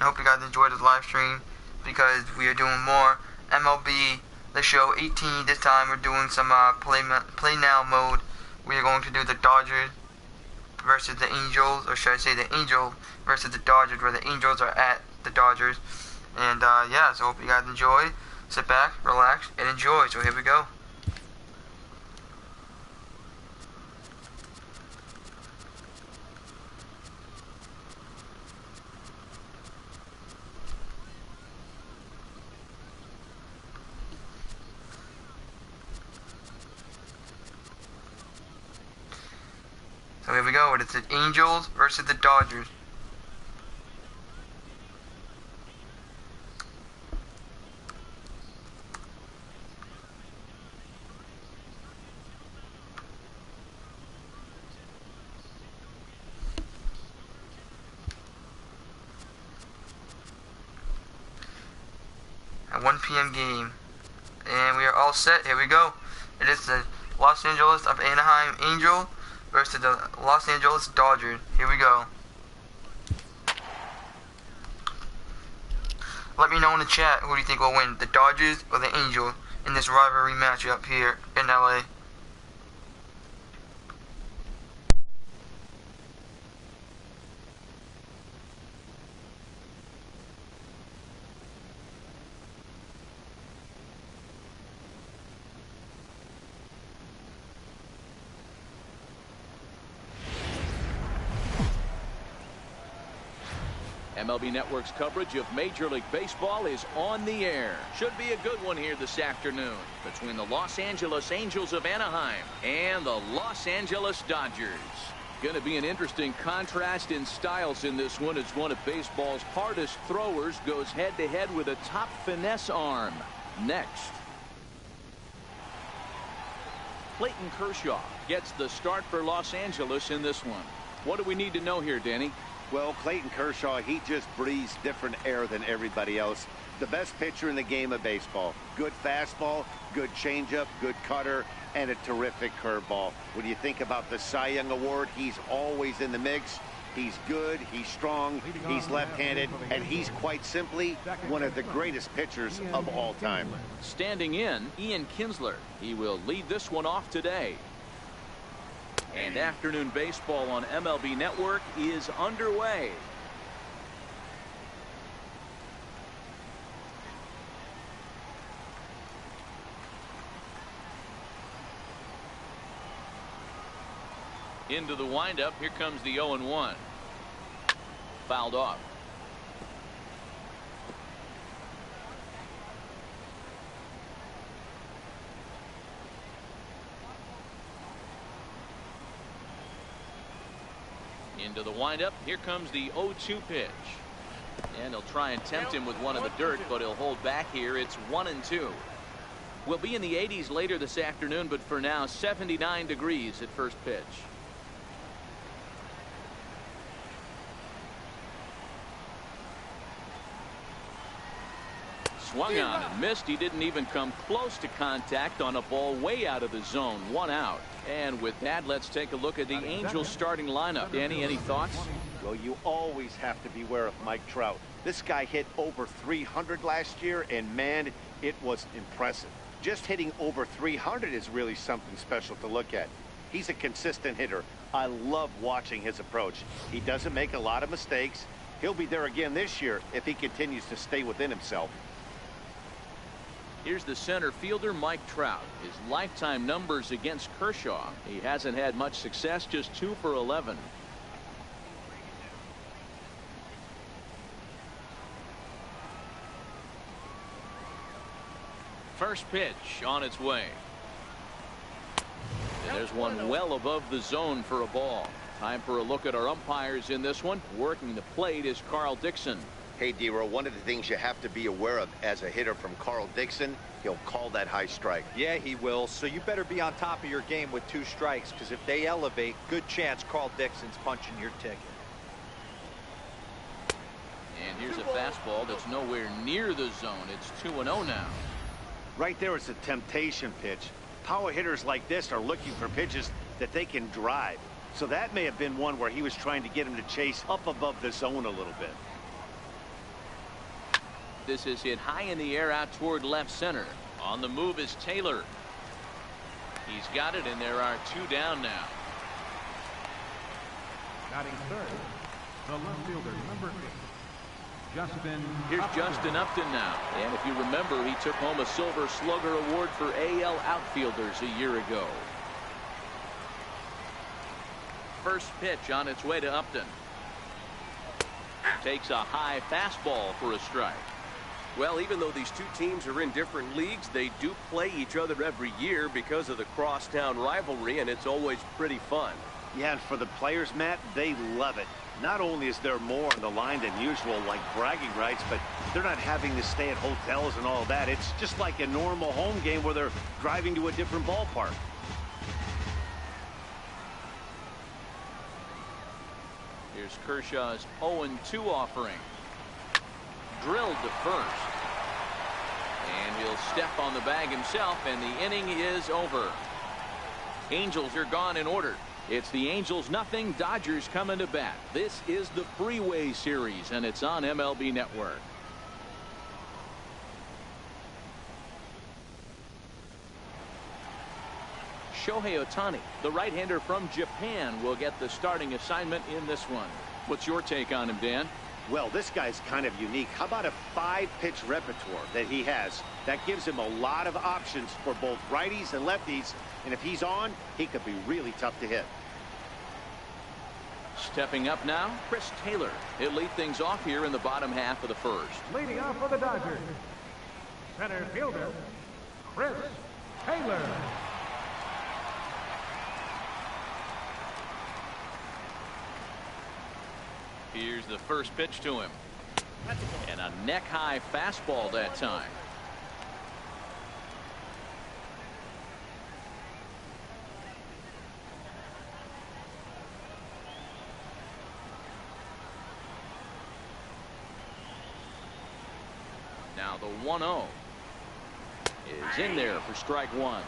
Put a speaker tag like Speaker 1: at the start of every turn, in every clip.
Speaker 1: I hope you guys enjoyed this live stream because we are doing more MLB The Show 18. This time we're doing some play now mode. We are going to do the Dodgers versus the Angels, or should I say the Angels versus the Dodgers, where the Angels are at the Dodgers. And yeah, so hope you guys enjoy. Sit back, relax, and enjoy. So here we go. So here we go. It's the Angels versus the Dodgers. A 1 p.m. game. And we are all set. Here we go. It is the Los Angeles of Anaheim Angel versus the Los Angeles Dodgers. Here we go. Let me know in the chat who do you think will win, the Dodgers or the Angels, in this rivalry matchup here in LA.
Speaker 2: MLB Network's coverage of Major League Baseball is on the air. Should be a good one here this afternoon between the Los Angeles Angels of Anaheim and the Los Angeles Dodgers. Going to be an interesting contrast in styles in this one as one of baseball's hardest throwers goes head-to-head with a top finesse arm. Next, Clayton Kershaw gets the start for Los Angeles in this one. What do we need to know here, Danny?
Speaker 3: Well, Clayton Kershaw, he just breathes different air than everybody else. The best pitcher in the game of baseball. Good fastball, good changeup, good cutter, and a terrific curveball. When you think about the Cy Young Award, he's always in the mix. He's good, he's strong, he's left-handed, and he's quite simply one of the greatest pitchers of all time.
Speaker 2: Standing in, Ian Kinsler. He will lead this one off today. And afternoon baseball on MLB Network is underway. Into the windup. Here comes the 0-1. Fouled off. Into the windup. Here comes the 0-2 pitch. And he'll try and tempt him with one in the dirt, but he'll hold back here. It's 1-2. We'll be in the 80s later this afternoon, but for now, 79 degrees at first pitch. Swung on and missed. He didn't even come close to contact on a ball way out of the zone. 1 out. And with that, let's take a look at the Angels starting lineup. Danny, any thoughts?
Speaker 3: Well, you always have to beware of Mike Trout. This guy hit over 300 last year, and man, it was impressive. Just hitting over 300 is really something special to look at. He's a consistent hitter. I love watching his approach. He doesn't make a lot of mistakes. He'll be there again this year if he continues to stay within himself.
Speaker 2: Here's the center fielder, Mike Trout. His lifetime numbers against Kershaw. He hasn't had much success, just 2 for 11. First pitch on its way. And there's one well above the zone for a ball. Time for a look at our umpires in this one. Working the plate is Carl Dixon.
Speaker 3: Hey, D-Row, one of the things you have to be aware of as a hitter from Carl Dixon, he'll call that high strike.
Speaker 4: Yeah, he will. So you better be on top of your game with 2 strikes, because if they elevate, good chance Carl Dixon's punching your ticket.
Speaker 2: And here's a fastball that's nowhere near the zone. It's 2-0 now.
Speaker 3: Right there is a temptation pitch. Power hitters like this are looking for pitches that they can drive. So that may have been one where he was trying to get him to chase up above the zone a little bit.
Speaker 2: This is hit high in the air out toward left center. On the move is Taylor. He's got it, and there are 2 down now.
Speaker 5: Batting third, the left fielder, number 8, Justin.
Speaker 2: Here's Justin Upton now. And if you remember, he took home a Silver Slugger Award for AL outfielders a year ago. First pitch on its way to Upton. Takes a high fastball for a strike.
Speaker 6: Well, even though these two teams are in different leagues, they do play each other every year because of the crosstown rivalry, and it's always pretty fun.
Speaker 3: Yeah, and for the players, Matt, they love it. Not only is there more on the line than usual, like bragging rights, but they're not having to stay at hotels and all that. It's just like a normal home game where they're driving to a different ballpark.
Speaker 2: Here's Kershaw's 0-2 offering. Drilled to first. And he'll step on the bag himself, and the inning is over. Angels are gone in order. It's the Angels nothing, Dodgers coming to bat. This is the Freeway Series, and it's on MLB Network. Shohei Ohtani, the right-hander from Japan, will get the starting assignment in this one. What's your take on him, Dan?
Speaker 3: Well, this guy's kind of unique. How about a 5-pitch repertoire that he has? That gives him a lot of options for both righties and lefties. And if he's on, he could be really tough to hit.
Speaker 2: Stepping up now, Chris Taylor. He'll lead things off here in the bottom half of the first.
Speaker 5: Leading off for the Dodgers, center fielder, Chris Taylor.
Speaker 2: Here's the first pitch to him. And a neck-high fastball that time. Now the 1-0 is in there for strike one.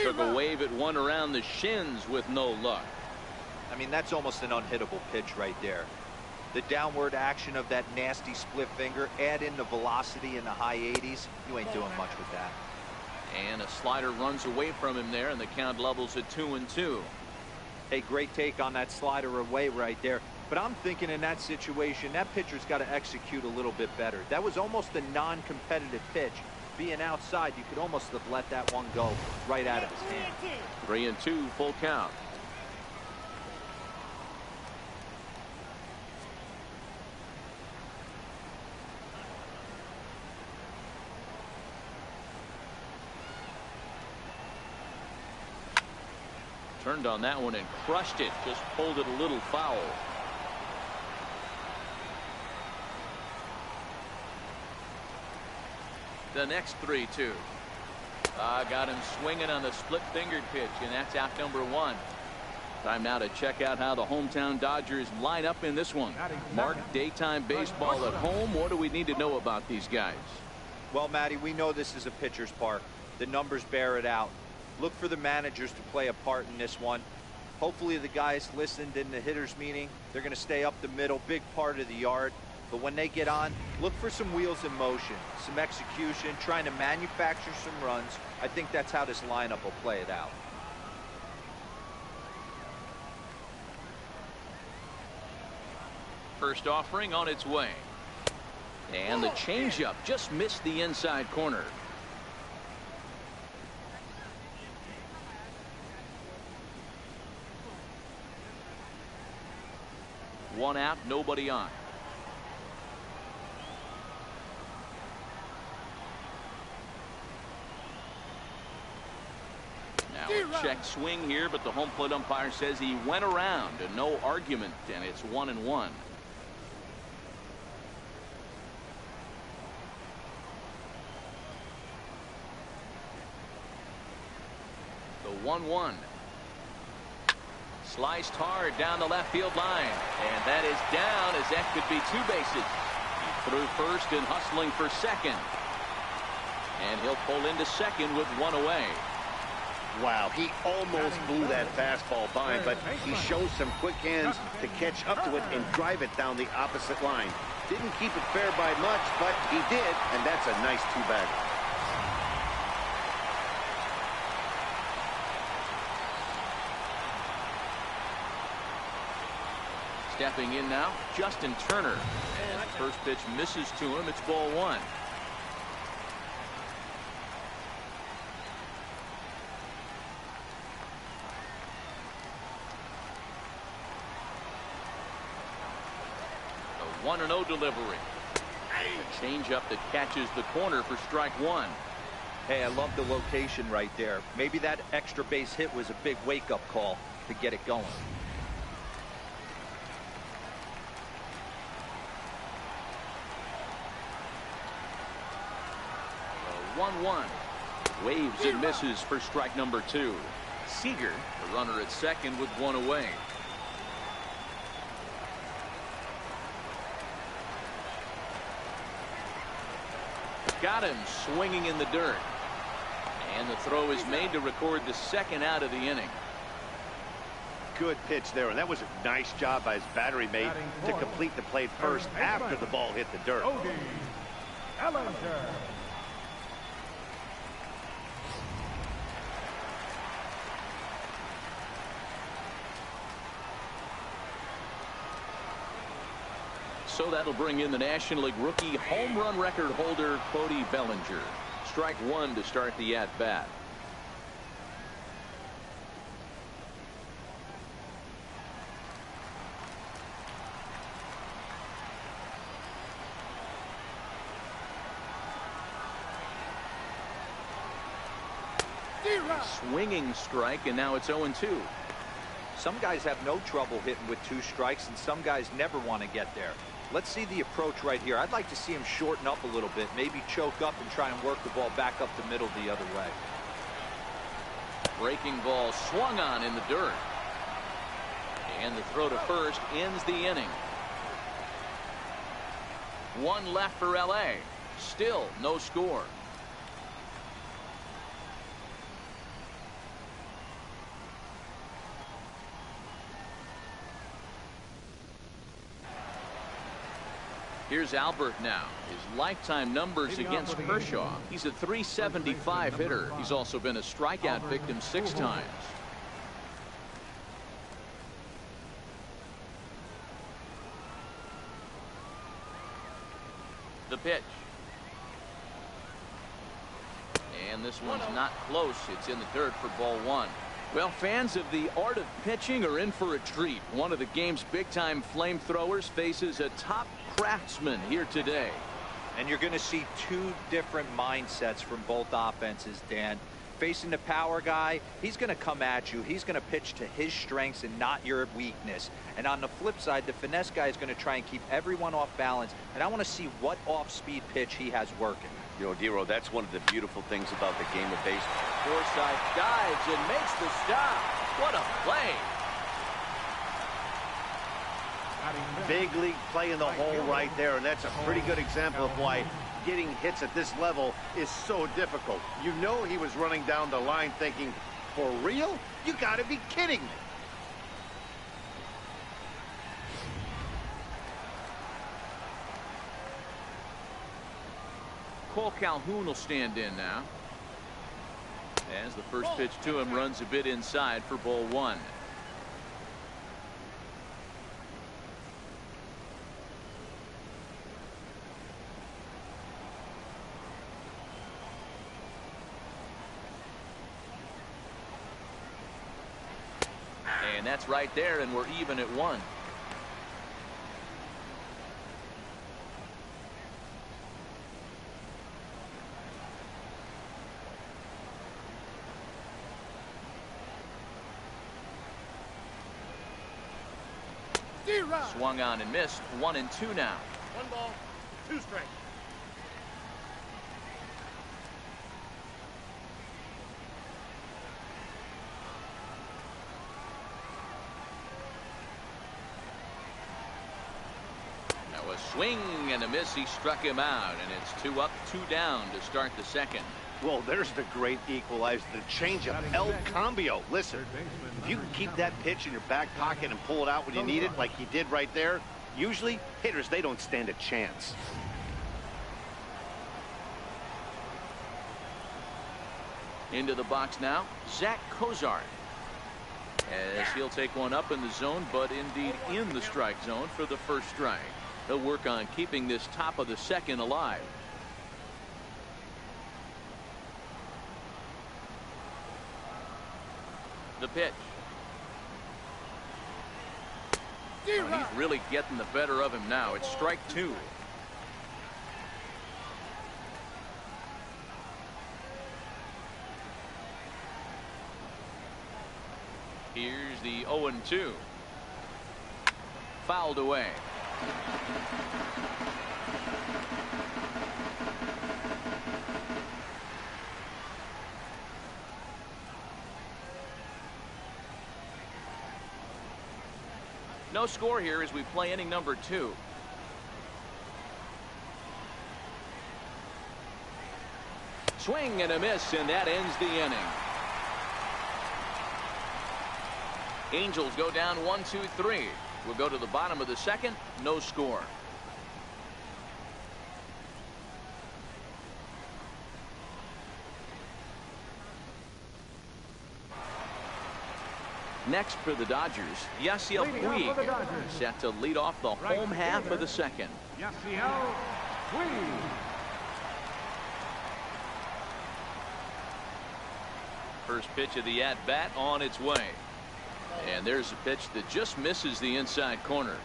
Speaker 2: Took a wave at one around the shins with no luck.
Speaker 4: I mean, that's almost an unhittable pitch right there. The downward action of that nasty split finger, add in the velocity in the high 80s, you ain't doing much with that.
Speaker 2: And a slider runs away from him there, and the count levels at 2-2.
Speaker 4: Hey, great take on that slider away right there. But I'm thinking in that situation, that pitcher's got to execute a little bit better. That was almost a non-competitive pitch. Being outside, you could almost have let that one go right out of his hand.
Speaker 2: 3-2, full count. Turned on that one and crushed it. Just pulled it a little foul. The next 3-2. Got him swinging on the split-fingered pitch, and that's out number one. Time now to check out how the hometown Dodgers line up in this one. Mark, daytime baseball at home. What do we need to know about these guys?
Speaker 4: Well, Matty, we know this is a pitcher's park. The numbers bear it out. Look for the managers to play a part in this one. Hopefully the guys listened in the hitters meeting. They're going to stay up the middle, big part of the yard. But when they get on, look for some wheels in motion, some execution, trying to manufacture some runs. I think that's how this lineup will play it out.
Speaker 2: First offering on its way. And the changeup just missed the inside corner. One out, nobody on. Now a check swing here, but the home plate umpire says he went around and no argument, and it's 1-1. The 1-1. Sliced hard down the left field line. And that is down, as that could be 2 bases. He threw first and hustling for second. And he'll pull into second with 1 away.
Speaker 3: Wow, he almost blew that fastball by, but he shows some quick hands to catch up to it and drive it down the opposite line. Didn't keep it fair by much, but he did, and that's a nice 2-bagger.
Speaker 2: Stepping in now, Justin Turner. And the first pitch misses to him. It's ball 1. A 1-0 delivery. A changeup that catches the corner for strike 1.
Speaker 4: Hey, I love the location right there. Maybe that extra base hit was a big wake-up call to get it going.
Speaker 2: 1-1. Waves and misses for strike number 2. Seager, the runner at second with 1 away. Got him swinging in the dirt. And the throw is made to record the second out of the inning.
Speaker 3: Good pitch there, and that was a nice job by his battery mate to complete the play first after the ball hit the dirt.
Speaker 2: So that'll bring in the National League rookie home run record holder Cody Bellinger. Strike 1 to start the at-bat. Swinging strike, and now it's 0-2.
Speaker 4: Some guys have no trouble hitting with 2 strikes, and some guys never want to get there. Let's see the approach right here. I'd like to see him shorten up a little bit, maybe choke up and try and work the ball back up the middle the other way.
Speaker 2: Breaking ball swung on in the dirt. And the throw to first ends the inning. 1 left for LA. Still no score. Here's Albert now. His lifetime numbers against Kershaw. He's a .375 hitter. He's also been a strikeout victim 6 times. The pitch. And this one's not close. It's in the dirt for ball 1. Well, fans of the art of pitching are in for a treat. One of the game's big-time flamethrowers faces a top craftsman here today.
Speaker 4: And you're going to see 2 different mindsets from both offenses, Dan. Facing the power guy, he's going to come at you. He's going to pitch to his strengths and not your weakness. And on the flip side, the finesse guy is going to try and keep everyone off balance. And I want to see what off-speed pitch he has working.
Speaker 3: You know, Dero, that's one of the beautiful things about the game of baseball.
Speaker 2: Forsythe dives and makes the stop. What a play.
Speaker 3: Big league play in the hole right there, and that's a pretty good example of why getting hits at this level is so difficult. You know he was running down the line thinking, for real? You got to be kidding me.
Speaker 2: Cole Calhoun will stand in now. As the first pitch to him runs a bit inside for ball 1. And that's right there, and we're even at 1. Swung on and missed. 1-2 now.
Speaker 5: 1 ball, 2 strikes.
Speaker 2: A swing and a miss. He struck him out, and it's 2 up, 2 down to start the second.
Speaker 3: Well, there's the great equalizer, the changeup, El Cambio. Listen, if you can keep that pitch in your back pocket and pull it out when you need it, like he did right there, usually hitters, they don't stand a chance.
Speaker 2: Into the box now, Zach Cozart. As he'll take one up in the zone, but indeed in the strike zone for the first strike. They'll work on keeping this top of the second alive. The pitch. Well, he's really getting the better of him now. It's strike 2. Here's the 0-2. Fouled away. No score here as we play inning number 2. Swing and a miss, and that ends the inning. Angels go down 1-2-3. We'll go to the bottom of the second. No score. Next for the Dodgers, Yasiel Puig, set to lead off the home half of the second.
Speaker 5: Yasiel Puig.
Speaker 2: First pitch of the at-bat on its way. And there's a pitch that just misses the inside corner.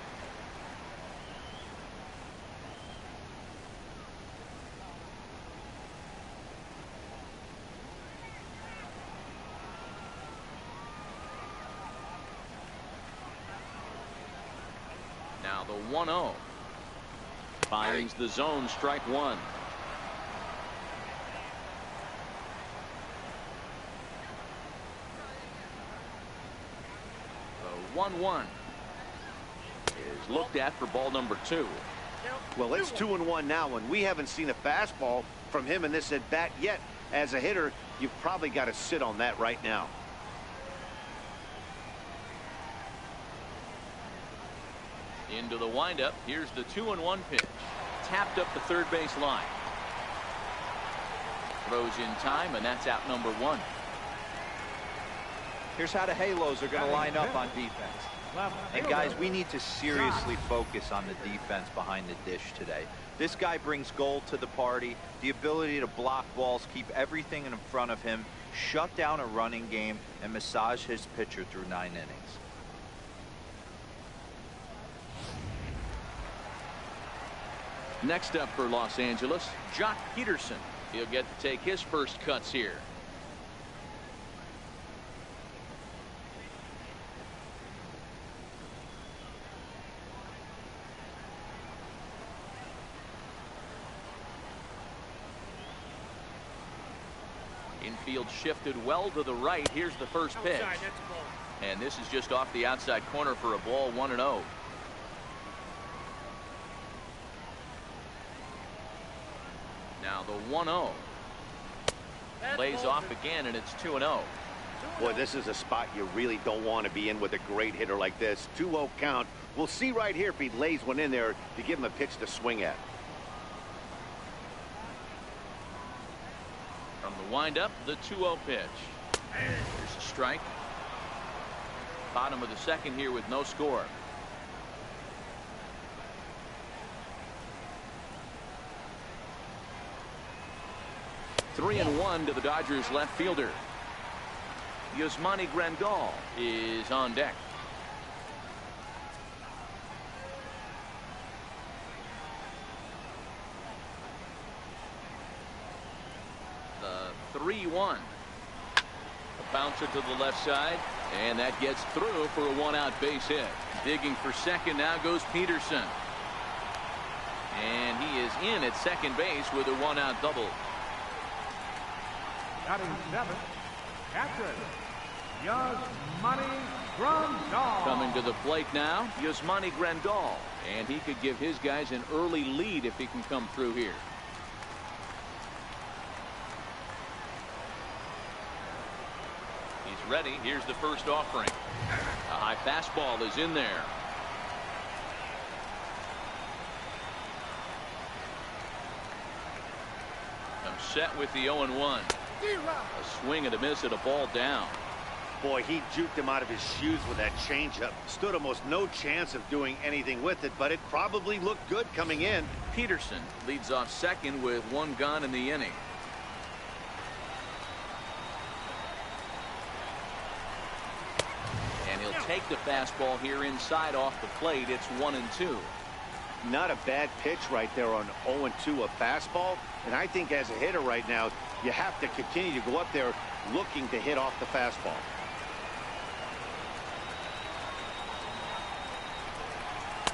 Speaker 2: Now the 1-0. Finds the zone, strike 1. The 1-1 is looked at for ball number 2.
Speaker 3: Well, it's 2-1 now, and we haven't seen a fastball from him in this at bat yet. As a hitter, you've probably got to sit on that right now.
Speaker 2: Into the windup. Here's the 2-1 pitch. Tapped up the third base line. Throws in time, and that's out number 1.
Speaker 4: Here's how the Halos are going to line up on defense. And guys, we need to seriously focus on the defense behind the dish today. This guy brings gold to the party, the ability to block balls, keep everything in front of him, shut down a running game, and massage his pitcher through 9 innings.
Speaker 2: Next up for Los Angeles, Jock Peterson. He'll get to take his first cuts here. Infield shifted well to the right. Here's the first pitch. And this is just off the outside corner for a ball, 1-0. Now the 1-0. Lays off again, and it's 2-0.
Speaker 3: Boy, this is a spot you really don't want to be in with a great hitter like this. 2-0 count. We'll see right here if he lays one in there to give him a pitch to swing at.
Speaker 2: From the windup, the 2-0 pitch. Here's a strike. Bottom of the second here with no score. Three and 1 to the Dodgers left fielder. Yasmani Grandal is on deck. The 3-1. A bouncer to the left side, and that gets through for a 1-out base hit. Digging for second now goes Peterson. And he is in at second base with a 1-out double.
Speaker 5: Batting 7th, catcher, Yasmani Grandal.
Speaker 2: Coming to the plate now, Yasmani Grandal. And he could give his guys an early lead if he can come through here. He's ready. Here's the first offering. A high fastball is in there. I'm set with the 0-1. A swing and a miss at a ball down.
Speaker 3: Boy, he juked him out of his shoes with that changeup. Stood almost no chance of doing anything with it, but it probably looked good coming in.
Speaker 2: Peterson leads off second with one gone in the inning. And he'll take the fastball here inside off the plate. It's 1-2.
Speaker 3: Not a bad pitch right there on 0-2, a fastball. And I think as a hitter right now, you have to continue to go up there looking to hit off the fastball.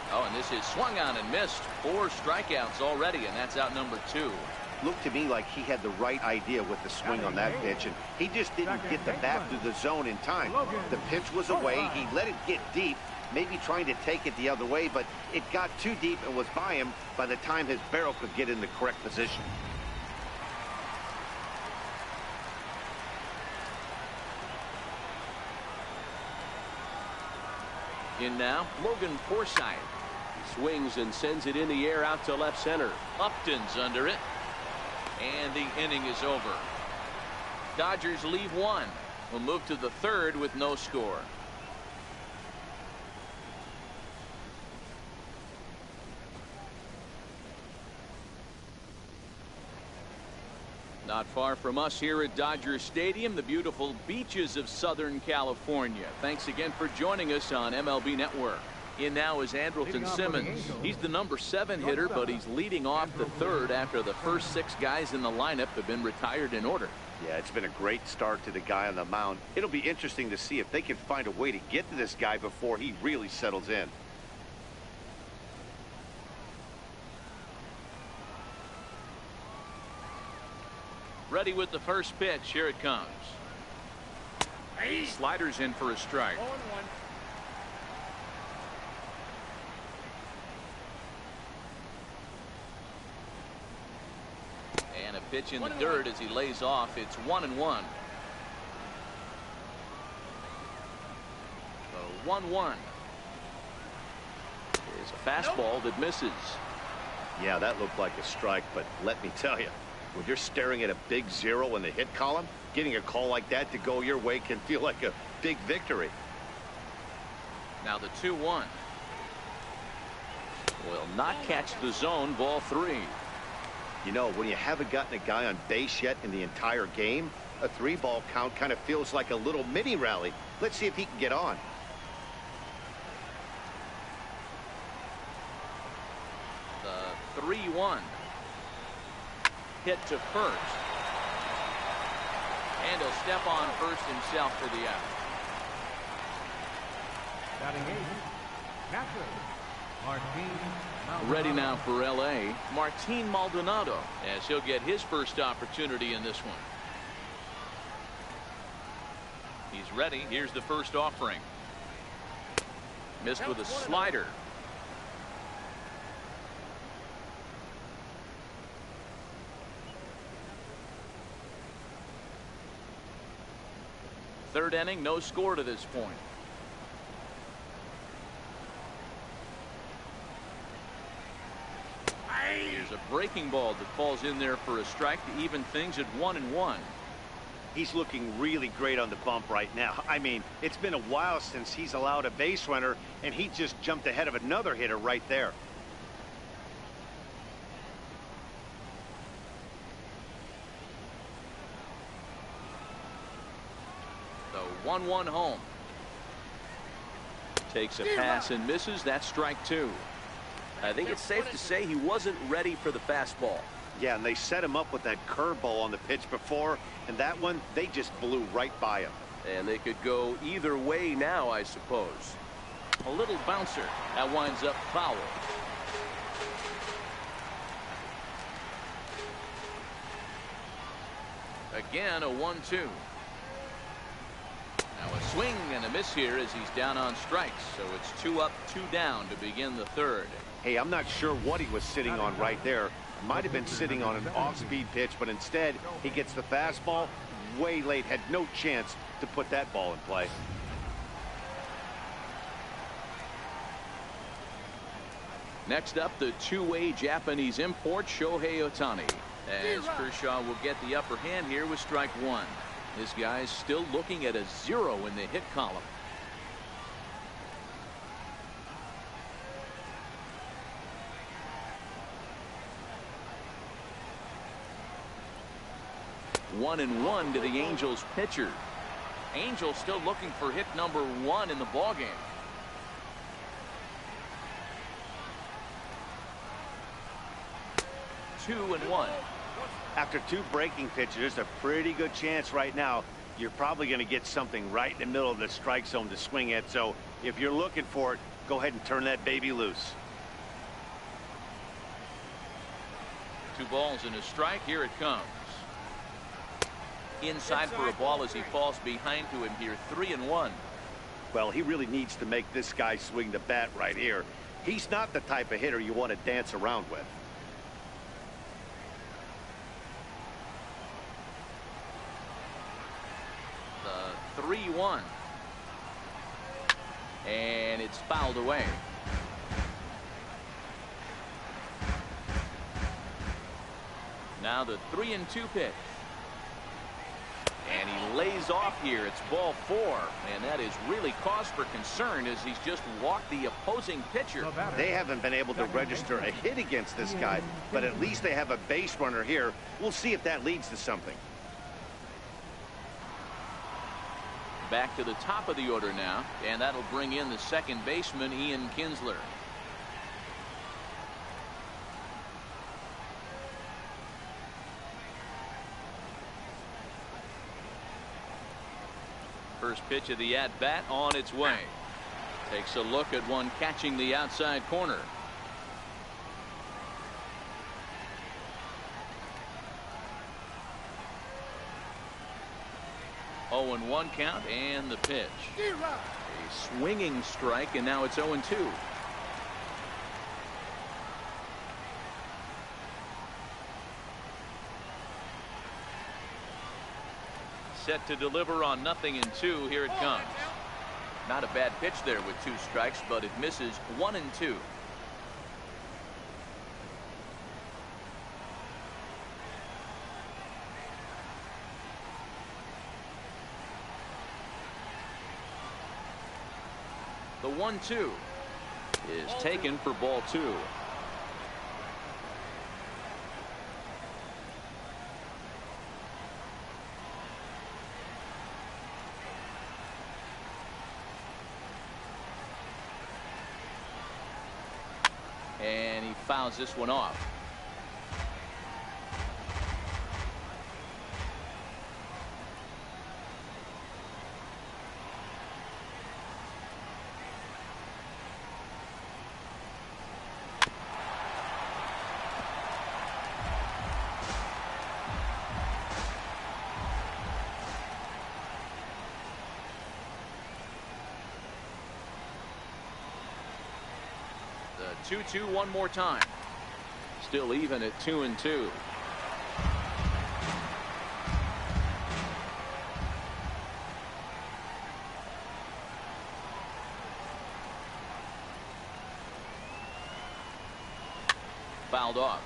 Speaker 2: Oh, and this is swung on and missed. 4 strikeouts already, and that's out number 2.
Speaker 3: Looked to me like he had the right idea with the swing on that pitch, and he just didn't get the bat through the zone in time. The pitch was away. He let it get deep, maybe trying to take it the other way, but it got too deep and was by him by the time his barrel could get in the correct position.
Speaker 2: In now, Logan Forsythe. He swings and sends it in the air out to left center. Upton's under it. And the inning is over. Dodgers leave 1. We'll move to the 3rd with no score. Not far from us here at Dodger Stadium, the beautiful beaches of Southern California. Thanks again for joining us on MLB Network. In now is Andrelton Simmons. He's the number 7 hitter, but he's leading off the 3rd after the first 6 guys in the lineup have been retired in order.
Speaker 3: Yeah, it's been a great start to the guy on the mound. It'll be interesting to see if they can find a way to get to this guy before he really settles in.
Speaker 2: Ready with the first pitch. Here it comes. Sliders in for a strike. And a pitch in the dirt as he lays off. It's 1-1. So 1-1. Is a fastball that misses.
Speaker 3: Yeah, that looked like a strike, but let me tell you, when you're staring at a big 0 in the hit column, getting a call like that to go your way can feel like a big victory.
Speaker 2: Now the 2-1. Will not catch the zone. Ball 3.
Speaker 3: You know, when you haven't gotten a guy on base yet in the entire game, a 3-ball count kind of feels like a little mini rally. Let's see if he can get on.
Speaker 2: The 3-1. Hit to first. And he'll step on first himself for the out.
Speaker 5: Batting 8, catcher, Martin.
Speaker 2: Ready now for L.A., Martin Maldonado, as he'll get his first opportunity in this one. He's ready. Here's the first offering. Missed with a slider. Third inning, no score to this point. Here's a breaking ball that falls in there for a strike to even things at 1-1.
Speaker 3: He's looking really great on the bump right now. I mean, it's been a while since he's allowed a base runner, and he just jumped ahead of another hitter right there.
Speaker 2: The 1-1 home. Takes a pass and misses. That's strike 2.
Speaker 6: I think it's safe to say he wasn't ready for the fastball.
Speaker 3: Yeah, and they set him up with that curveball on the pitch before, and that one, they just blew right by him.
Speaker 6: And they could go either way now, I suppose.
Speaker 2: A little bouncer. That winds up foul. Again, a 1-2. Now a swing and a miss here as he's down on strikes. So it's 2 up, 2 down to begin the third.
Speaker 3: Hey, I'm not sure what he was sitting on right there. Might have been sitting on an off-speed pitch, but instead he gets the fastball way late. Had no chance to put that ball in play.
Speaker 2: Next up, the two-way Japanese import, Shohei Ohtani. As Kershaw will get the upper hand here with strike 1. This guy's still looking at a 0 in the hit column. 1-1 to the Angels pitcher. Angels still looking for hit number 1 in the ballgame. Two and 1.
Speaker 3: After 2 breaking pitches, there's a pretty good chance right now you're probably going to get something right in the middle of the strike zone to swing at. So if you're looking for it, go ahead and turn that baby loose.
Speaker 2: 2 balls and a strike. Here it comes. Inside for a ball as he falls behind to him here. 3-1.
Speaker 3: Well, he really needs to make this guy swing the bat right here. He's not the type of hitter you want to dance around with.
Speaker 2: The 3-1. And it's fouled away. Now the 3-2 pitch. And he lays off here. It's ball 4. And that is really cause for concern as he's just walked the opposing pitcher.
Speaker 3: They haven't been able to register a hit against this guy, but at least they have a base runner here. We'll see if that leads to something.
Speaker 2: Back to the top of the order now, and that'll bring in the second baseman, Ian Kinsler. First pitch of the at-bat on its way. Takes a look at one catching the outside corner. Oh, 0-1 count, and the pitch. A swinging strike, and now it's 0-2. Set to deliver on 0-2. Here it comes. Not a bad pitch there with 2 strikes, but it misses. 1-2. The 1-2 is taken for ball 2. And he fouls this one off. The 2-2 one more time. Still even at 2-2. Fouled off.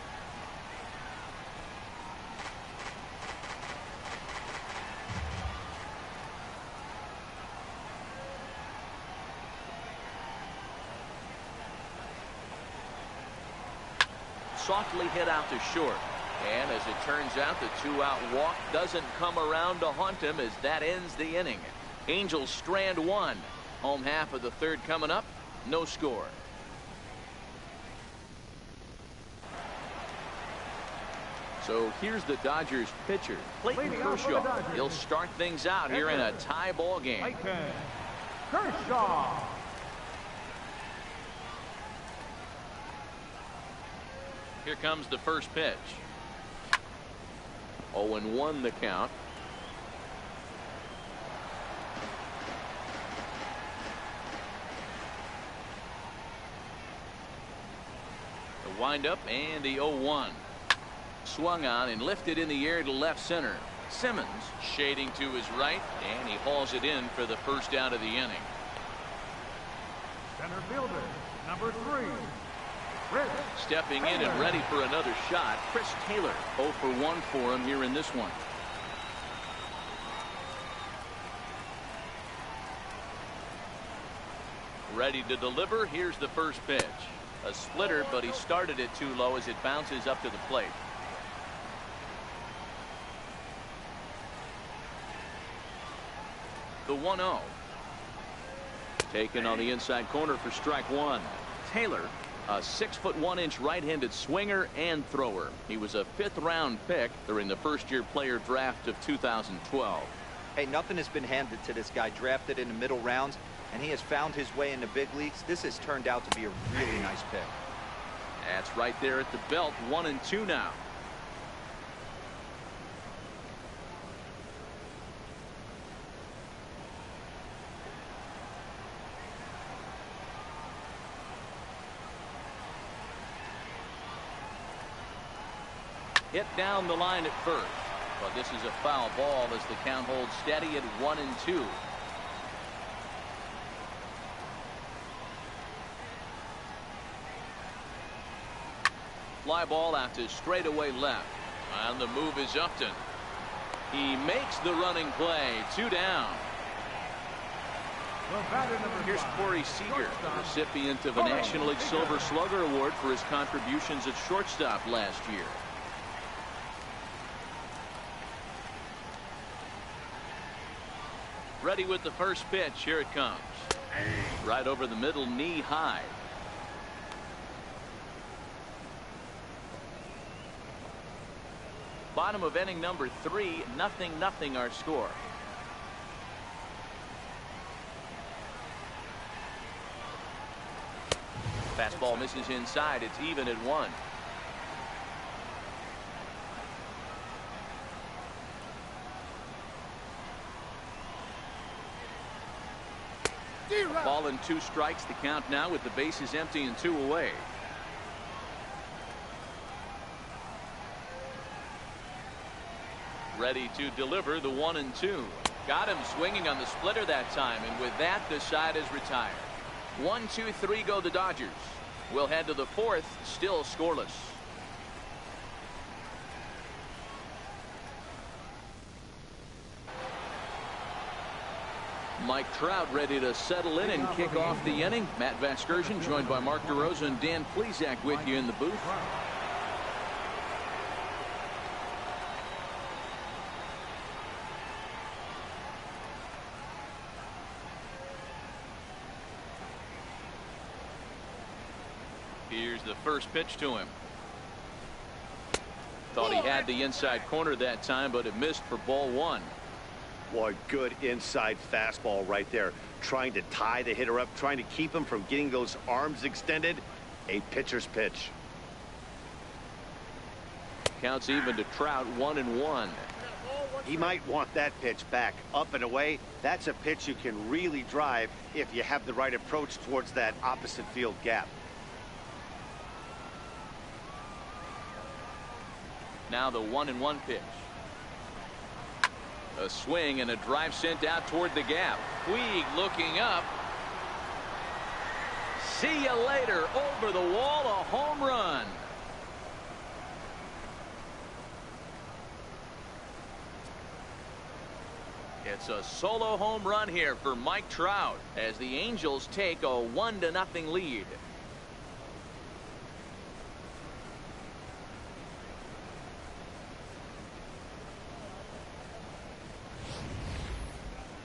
Speaker 2: Softly hit out to short. And as it turns out, the 2-out walk doesn't come around to haunt him as that ends the inning. Angels strand 1. Home half of the third coming up. No score. So here's the Dodgers pitcher, Clayton Kershaw. He'll start things out here in a tie ball game.
Speaker 5: Kershaw.
Speaker 2: Here comes the first pitch. 0-1 the count. The windup and the 0-1. Swung on and lifted in the air to left center. Simmons shading to his right, and he hauls it in for the first out of the inning.
Speaker 5: Center fielder, number 3. Chris
Speaker 2: Stepping in and ready for another shot, Chris Taylor. 0 for 1 for him here in this one. Ready to deliver. Here's the first pitch. A splitter, but he started it too low as it bounces up to the plate. The 1-0. Taken on the inside corner for strike one. Taylor, a 6'1" right-handed swinger and thrower. He was a 5th-round pick during the first-year player draft of 2012.
Speaker 4: Hey, nothing has been handed to this guy. Drafted in the middle rounds, and he has found his way in the big leagues. This has turned out to be a really nice pick.
Speaker 2: That's right there at the belt. 1-2 now. Hit down the line at first, but this is a foul ball as the count holds steady at 1-2. Fly ball out to straightaway left, and the move is Upton. He makes the running play. 2 down. Here's Corey Seager, the recipient of a National League Silver Slugger Award for his contributions at shortstop last year. Ready with the first pitch. Here it comes. Right over the middle, knee high. Bottom of inning number 3, 0-0 our score. Fastball misses inside. It's even at 1. Ball and 2 strikes. The count now with the bases empty and 2 away. Ready to deliver the 1-2. Got him swinging on the splitter that time, and with that the side is retired. 1, 2, 3 go the Dodgers. We'll head to the 4th, still scoreless. Mike Trout ready to settle in and kick off the inning. Matt Vasgersian joined by Mark DeRosa and Dan Plesac with you in the booth. Here's the first pitch to him. Thought he had the inside corner that time, but it missed for ball 1.
Speaker 3: Boy, good inside fastball right there. Trying to tie the hitter up, trying to keep him from getting those arms extended. A pitcher's pitch.
Speaker 2: Counts even to Trout, 1-1.
Speaker 3: He might want that pitch back. Up and away, that's a pitch you can really drive if you have the right approach towards that opposite field gap.
Speaker 2: Now the 1-1 pitch. A swing and a drive sent out toward the gap. Puig looking up. See you later. Over the wall, a home run. It's a solo home run here for Mike Trout as the Angels take a 1-0 lead.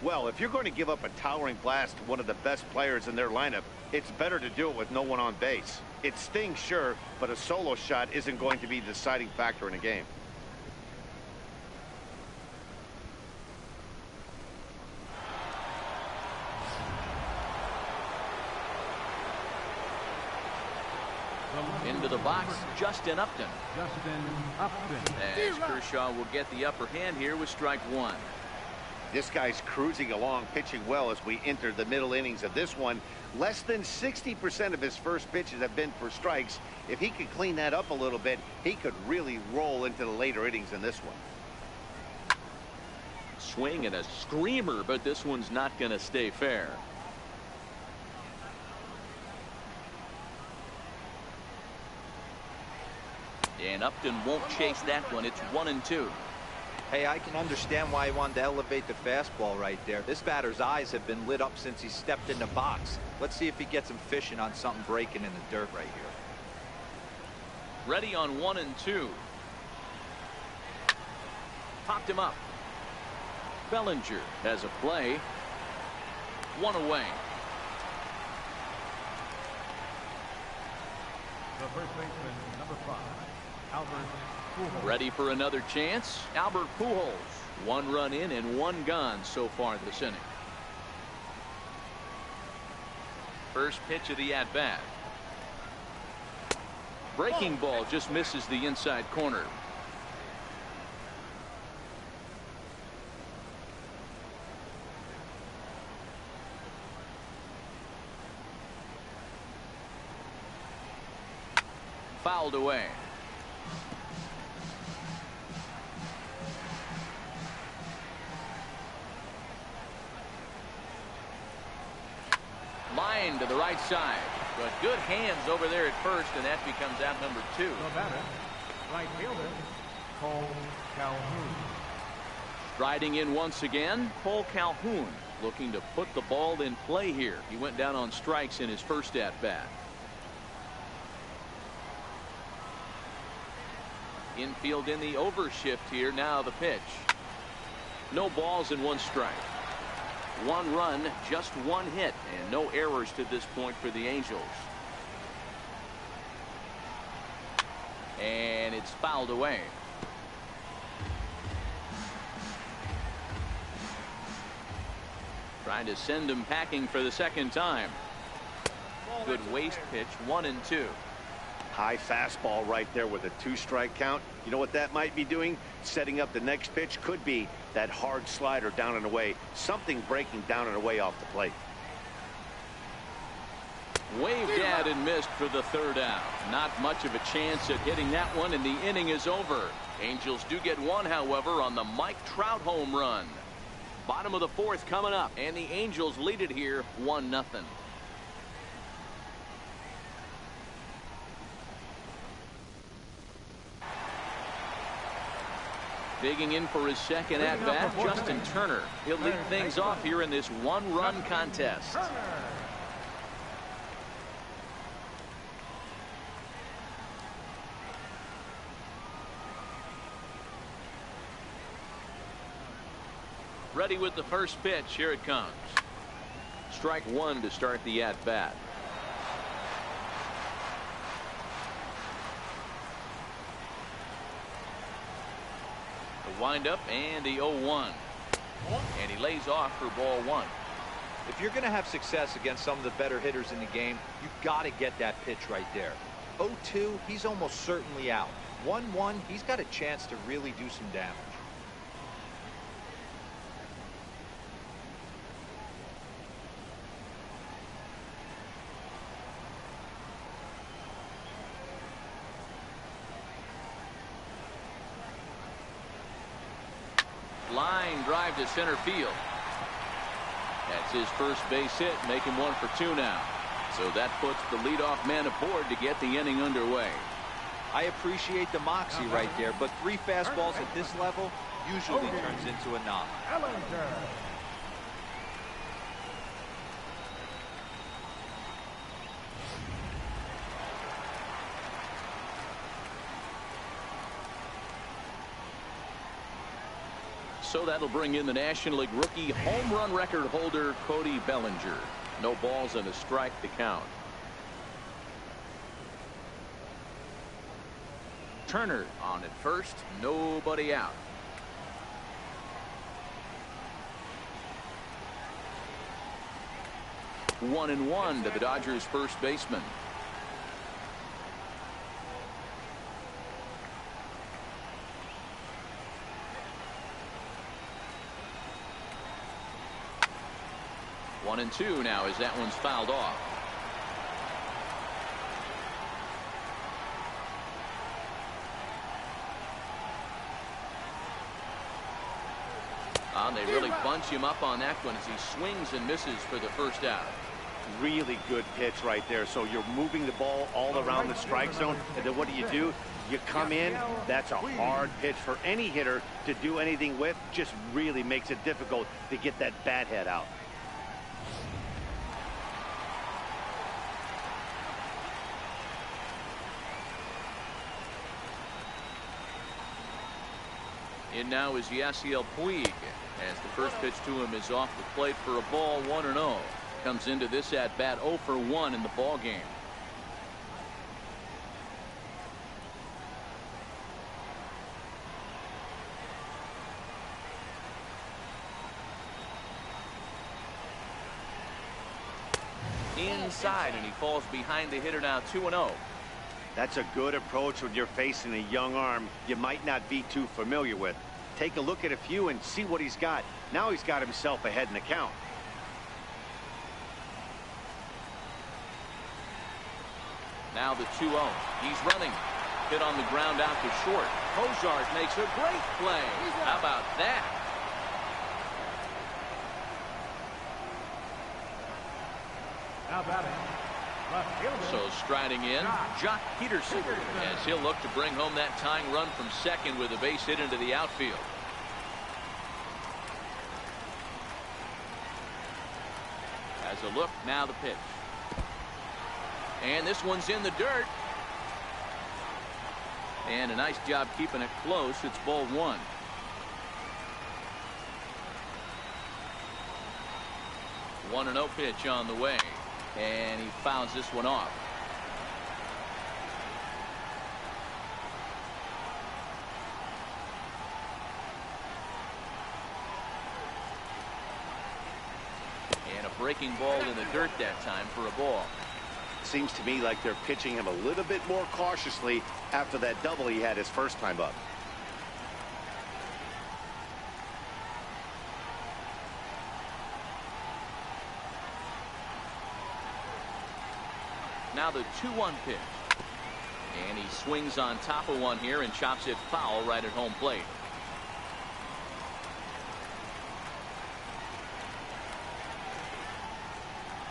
Speaker 3: Well, if you're going to give up a towering blast to one of the best players in their lineup, it's better to do it with no one on base. It stings, sure, but a solo shot isn't going to be the deciding factor in a game.
Speaker 2: Into the box, Justin Upton.
Speaker 5: Justin Upton.
Speaker 2: As Kershaw will get the upper hand here with strike 1.
Speaker 3: This guy's cruising along, pitching well as we enter the middle innings of this one. Less than 60% of his first pitches have been for strikes. If he could clean that up a little bit, he could really roll into the later innings in this one.
Speaker 2: Swing and a screamer, but this one's not going to stay fair. And Upton won't chase that one. It's 1-2.
Speaker 4: Hey, I can understand why he wanted to elevate the fastball right there. This batter's eyes have been lit up since he stepped in the box. Let's see if he gets him fishing on something breaking in the dirt right here.
Speaker 2: Ready on 1-2. Popped him up. Bellinger has a play. One away.
Speaker 5: The first baseman, number 5, Albert Pujols.
Speaker 2: Ready for another chance. Albert Pujols. 1 run in and 1 gone so far this inning. First pitch of the at-bat. Breaking ball just misses the inside corner. Fouled away. Line to the right side, but good hands over there at first, and that becomes out number 2.
Speaker 5: The batter, right fielder, Cole Calhoun.
Speaker 2: Striding in once again, Cole Calhoun, looking to put the ball in play here. He went down on strikes in his first at bat. Infield in the overshift here. Now the pitch. No balls and 1 strike. 1 run, just 1 hit, and no errors to this point for the Angels. And it's fouled away. Trying to send him packing for the second time. Good waste pitch, 1-2.
Speaker 3: High fastball right there with a 2-strike count. You know what that might be doing? Setting up the next pitch. Could be that hard slider down and away. Something breaking down and away off the plate.
Speaker 2: Waved at and missed for the 3rd out. Not much of a chance at hitting that one, and the inning is over. Angels do get 1, however, on the Mike Trout home run. Bottom of the 4th coming up, and the Angels lead it here 1-0. Digging in for his second at-bat, Justin Turner. He'll lead things off here in this 1-run contest. Ready with the first pitch. Here it comes. Strike 1 to start the at-bat. Wind up and the 0-1, and he lays off for ball 1.
Speaker 4: If you're going to have success against some of the better hitters in the game, you got to get that pitch right there. 0-2, he's almost certainly out. 1-1, he's got a chance to really do some damage.
Speaker 2: Line drive to center field. That's his first base hit, making 1 for 2 now. So that puts the leadoff man aboard to get the inning underway.
Speaker 4: I appreciate the moxie right there, but 3 fastballs at this level usually turns into a knock.
Speaker 5: Ellinger.
Speaker 2: So that'll bring in the National League rookie home run record holder Cody Bellinger. No balls and a strike to count. Turner on at first, nobody out. One and one to the Dodgers first baseman. 1-2 now as that one's fouled off. They really bunch him up on that one as he swings and misses for the first out.
Speaker 3: Really good pitch right there. So you're moving the ball all around the strike zone, and then what do? You come in. That's a hard pitch for any hitter to do anything with. Just really makes it difficult to get that bat head out.
Speaker 2: In now is Yasiel Puig as the first pitch to him is off the plate for a ball, 1-0. Comes into this at bat 0 for 1 in the ball game. Inside, and he falls behind the hitter now, 2-0.
Speaker 3: That's a good approach when you're facing a young arm you might not be too familiar with. Take a look at a few and see what he's got. Now he's got himself ahead in the count.
Speaker 2: Now the 2-0. He's running. Hit on the ground out to short. Cozart makes a great play. How about that?
Speaker 5: Now batting, left fielder.
Speaker 2: So striding in, Jock Peterson, as he'll look to bring home that tying run from second with a base hit into the outfield. As a look, now the pitch. And this one's in the dirt. And a nice job keeping it close. It's ball 1. One 1-0 pitch on the way. And he fouls this one off. And a breaking ball in the dirt that time for a ball.
Speaker 3: Seems to me like they're pitching him a little bit more cautiously after that double he had his first time up.
Speaker 2: Now the 2-1 pitch. And he swings on top of one here and chops it foul right at home plate.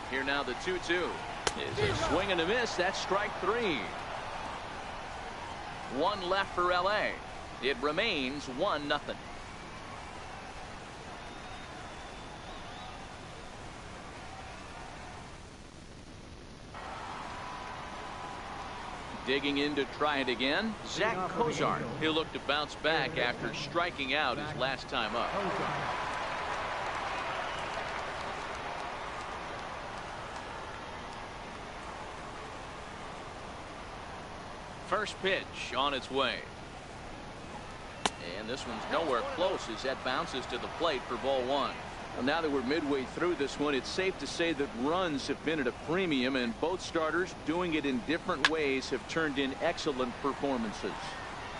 Speaker 2: Here now the 2-2. Is a swing and a miss. That's strike 3. One left for LA. It remains 1-0. Digging in to try it again, Zach Cozart. He'll look to bounce back after striking out his last time up. First pitch on its way. And this one's nowhere close as that bounces to the plate for ball 1. Well, now that we're midway through this one, it's safe to say that runs have been at a premium, and both starters, doing it in different ways, have turned in excellent performances.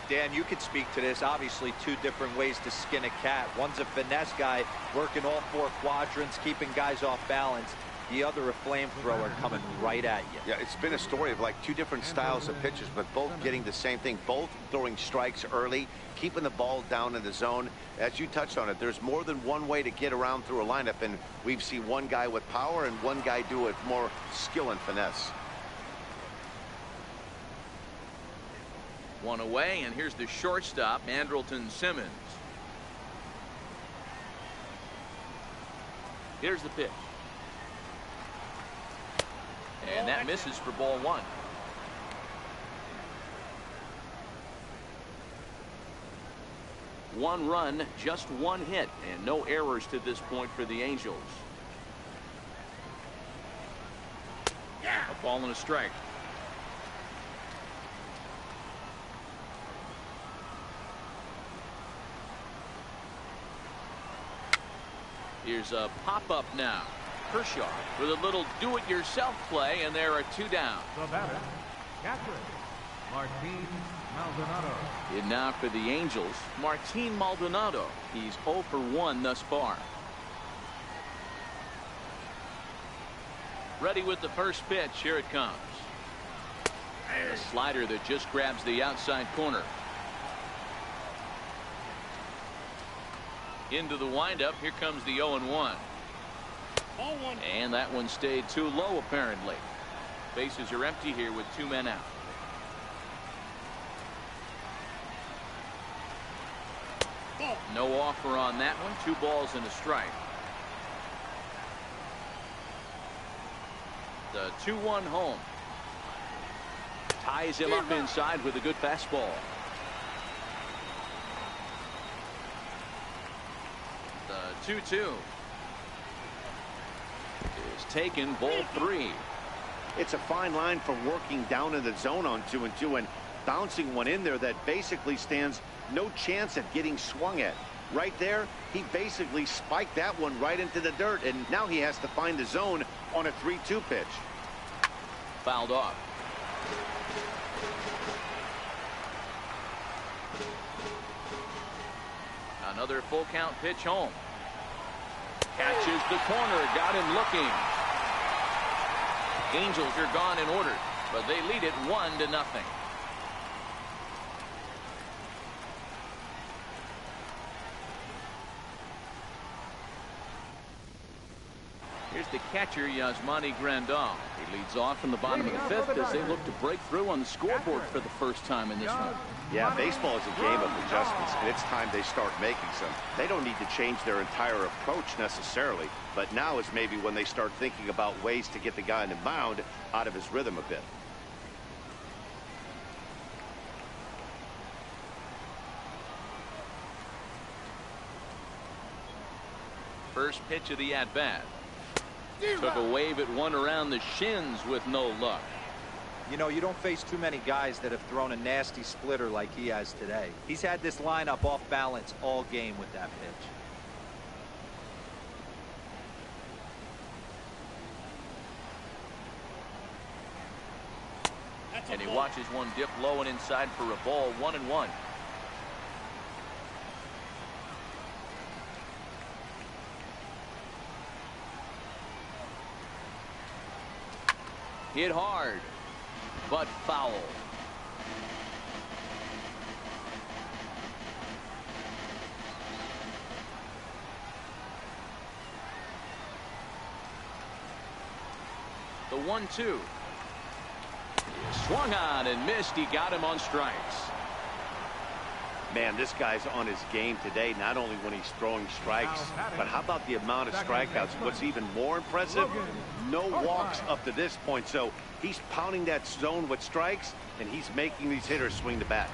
Speaker 4: Dan, you could speak to this. Obviously, two different ways to skin a cat. One's a finesse guy working all 4 quadrants, keeping guys off balance. The other a flamethrower coming right at you.
Speaker 3: Yeah, it's been a story of like 2 different styles of pitchers, but both getting the same thing, both throwing strikes early, keeping the ball down in the zone. As you touched on it, there's more than one way to get around through a lineup, and we've seen one guy with power and one guy do it more skill and finesse.
Speaker 2: One away, and here's the shortstop, Andrelton Simmons. Here's the pitch. And that misses for ball 1. One run, just one hit, and no errors to this point for the Angels. A ball and a strike. Here's a pop-up now. Kershaw with a little do-it-yourself play, and there are 2 down.
Speaker 5: The batter, catcher, Martin Maldonado.
Speaker 2: And now for the Angels, Martin Maldonado. He's 0 for 1 thus far. Ready with the first pitch. Here it comes. A slider that just grabs the outside corner. Into the windup. Here comes the 0-1. And that one stayed too low, apparently. Bases are empty here with 2 men out. No offer on that one. 2 balls and a strike. The 2-1 home. Ties him up inside with a good fastball. The 2-2 is taken. Ball 3.
Speaker 3: It's a fine line for working down in the zone on 2-2 and bouncing one in there that basically stands no chance at getting swung at. Right there, he basically spiked that one right into the dirt, and now he has to find the zone on a 3-2 pitch.
Speaker 2: Fouled off. Another full count pitch home. Catches the corner, got him looking. Angels are gone in order, but they lead it 1-0. Here's the catcher, Yasmani Grandal. He leads off in the bottom of the 5th as they look to break through on the scoreboard for the first time in this one.
Speaker 3: Yeah, baseball is a game of adjustments, and it's time they start making some. They don't need to change their entire approach necessarily, but now is maybe when they start thinking about ways to get the guy on the mound out of his rhythm a bit.
Speaker 2: First pitch of the at-bat. Took a wave at one around the shins with no luck.
Speaker 4: You know, you don't face too many guys that have thrown a nasty splitter like he has today. He's had this lineup off balance all game with that pitch.
Speaker 2: And he watches one dip low and inside for a ball. 1-1. Hit hard, but foul. The 1-2. Swung on and missed. He got him on strikes.
Speaker 3: Man, this guy's on his game today, not only when he's throwing strikes, but how about the amount of strikeouts? What's even more impressive, no walks up to this point. So he's pounding that zone with strikes, and he's making these hitters swing the bat.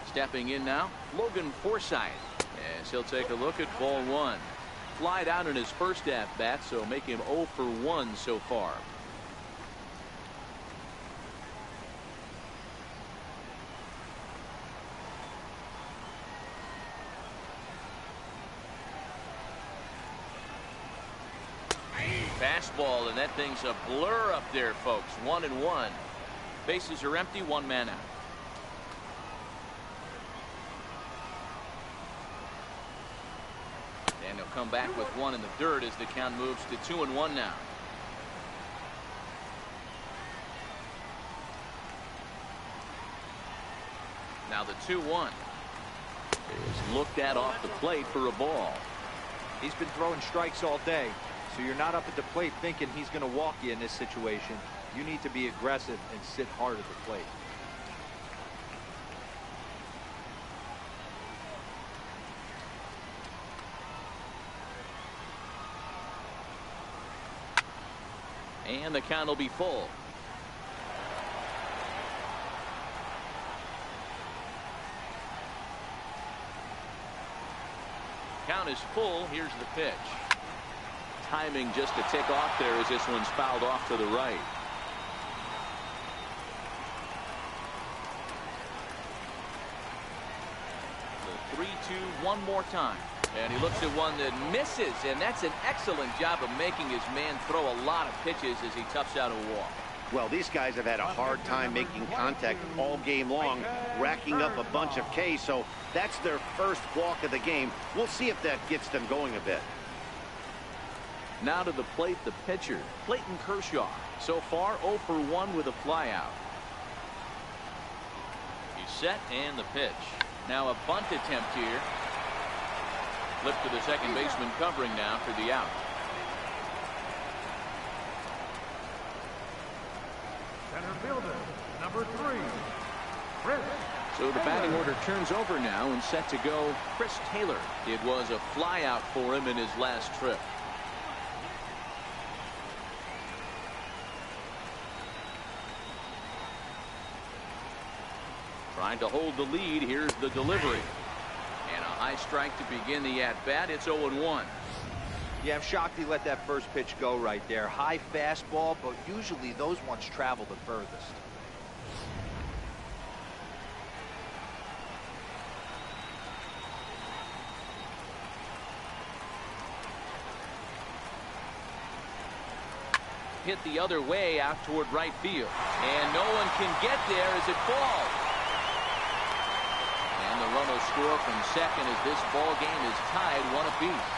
Speaker 2: Stepping in now, Logan Forsythe, as he'll take a look at ball 1. Flied out in his first at-bat, so make him 0 for 1 so far. Fastball, and that thing's a blur up there, folks. 1-1. Bases are empty, 1 man out. And he'll come back with 1 in the dirt as the count moves to 2-1 now. Now the 2-1 is looked at off the plate for a ball.
Speaker 4: He's been throwing strikes all day, so you're not up at the plate thinking he's going to walk you in this situation. You need to be aggressive and sit hard at the plate.
Speaker 2: And the count will be full. Count is full. Here's the pitch. Timing just to tick off there as this one's fouled off to the right. The 3-2 one more time. And he looks at one that misses, and that's an excellent job of making his man throw a lot of pitches as he toughs out a walk.
Speaker 3: Well, these guys have had a hard time making contact all game long, racking up a bunch of Ks, so that's their first walk of the game. We'll see if that gets them going a bit.
Speaker 2: Now to the plate, the pitcher, Clayton Kershaw. So far, 0 for 1 with a flyout. He's set, and the pitch. Now a bunt attempt here. Flip to the second baseman covering now for the out.
Speaker 5: Center fielder, number 3, Chris.
Speaker 2: So the batting order turns over now, and set to go Chris Taylor. It was a flyout for him in his last trip. Trying to hold the lead. Here's the delivery. And a high strike to begin the at-bat. It's 0-1.
Speaker 4: Yeah, I'm shocked he let that first pitch go right there. High fastball, but usually those ones travel the furthest.
Speaker 2: Hit the other way out toward right field. And no one can get there as it falls. And the run will score from second as this ball game is tied 1 apiece.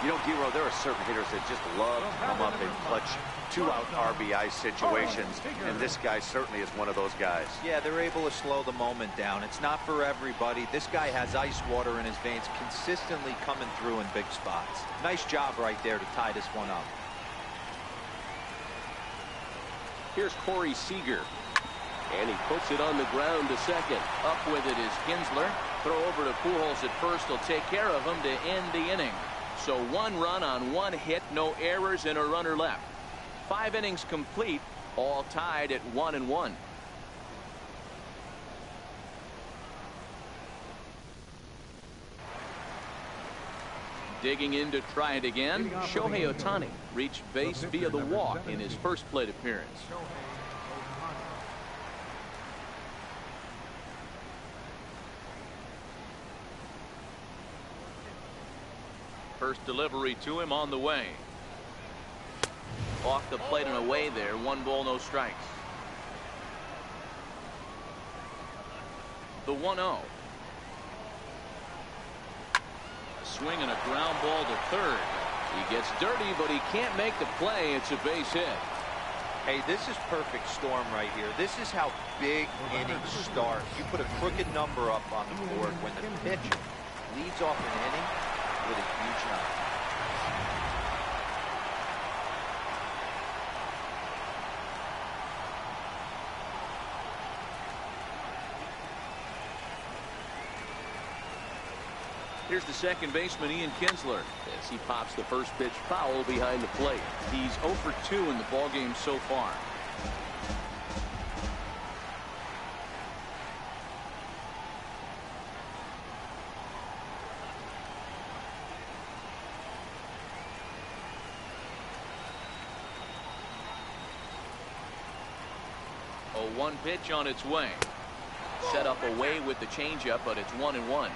Speaker 3: You know, Giro, there are certain hitters that just love to come up in clutch 2-out RBI situations, and this guy certainly is one of those guys.
Speaker 4: Yeah, they're able to slow the moment down. It's not for everybody. This guy has ice water in his veins, consistently coming through in big spots. Nice job right there to tie this one up.
Speaker 2: Here's Corey Seager.
Speaker 6: And he puts it on the ground to second.
Speaker 2: Up with it is Kinsler. Throw over to Pujols at first will take care of him to end the inning. So 1 run on 1 hit, no errors, and a runner left. 5 innings complete, all tied at 1-1. Digging in to try it again, Shohei Ohtani reached base via the walk in his first plate appearance. First delivery to him on the way. Off the plate and away there. 1 ball, no strikes. The 1-0. A swing and a ground ball to third. He gets dirty, but he can't make the play. It's a base hit.
Speaker 4: Hey, this is perfect storm right here. This is how big innings start. You put a crooked number up on the board when the pitcher leads off an inning with a huge number.
Speaker 2: Here's the second baseman, Ian Kinsler, as he pops the first pitch foul behind the plate. He's 0 for 2 in the ballgame so far. A 1 pitch on its way. Set up away with the changeup, but it's 1-1.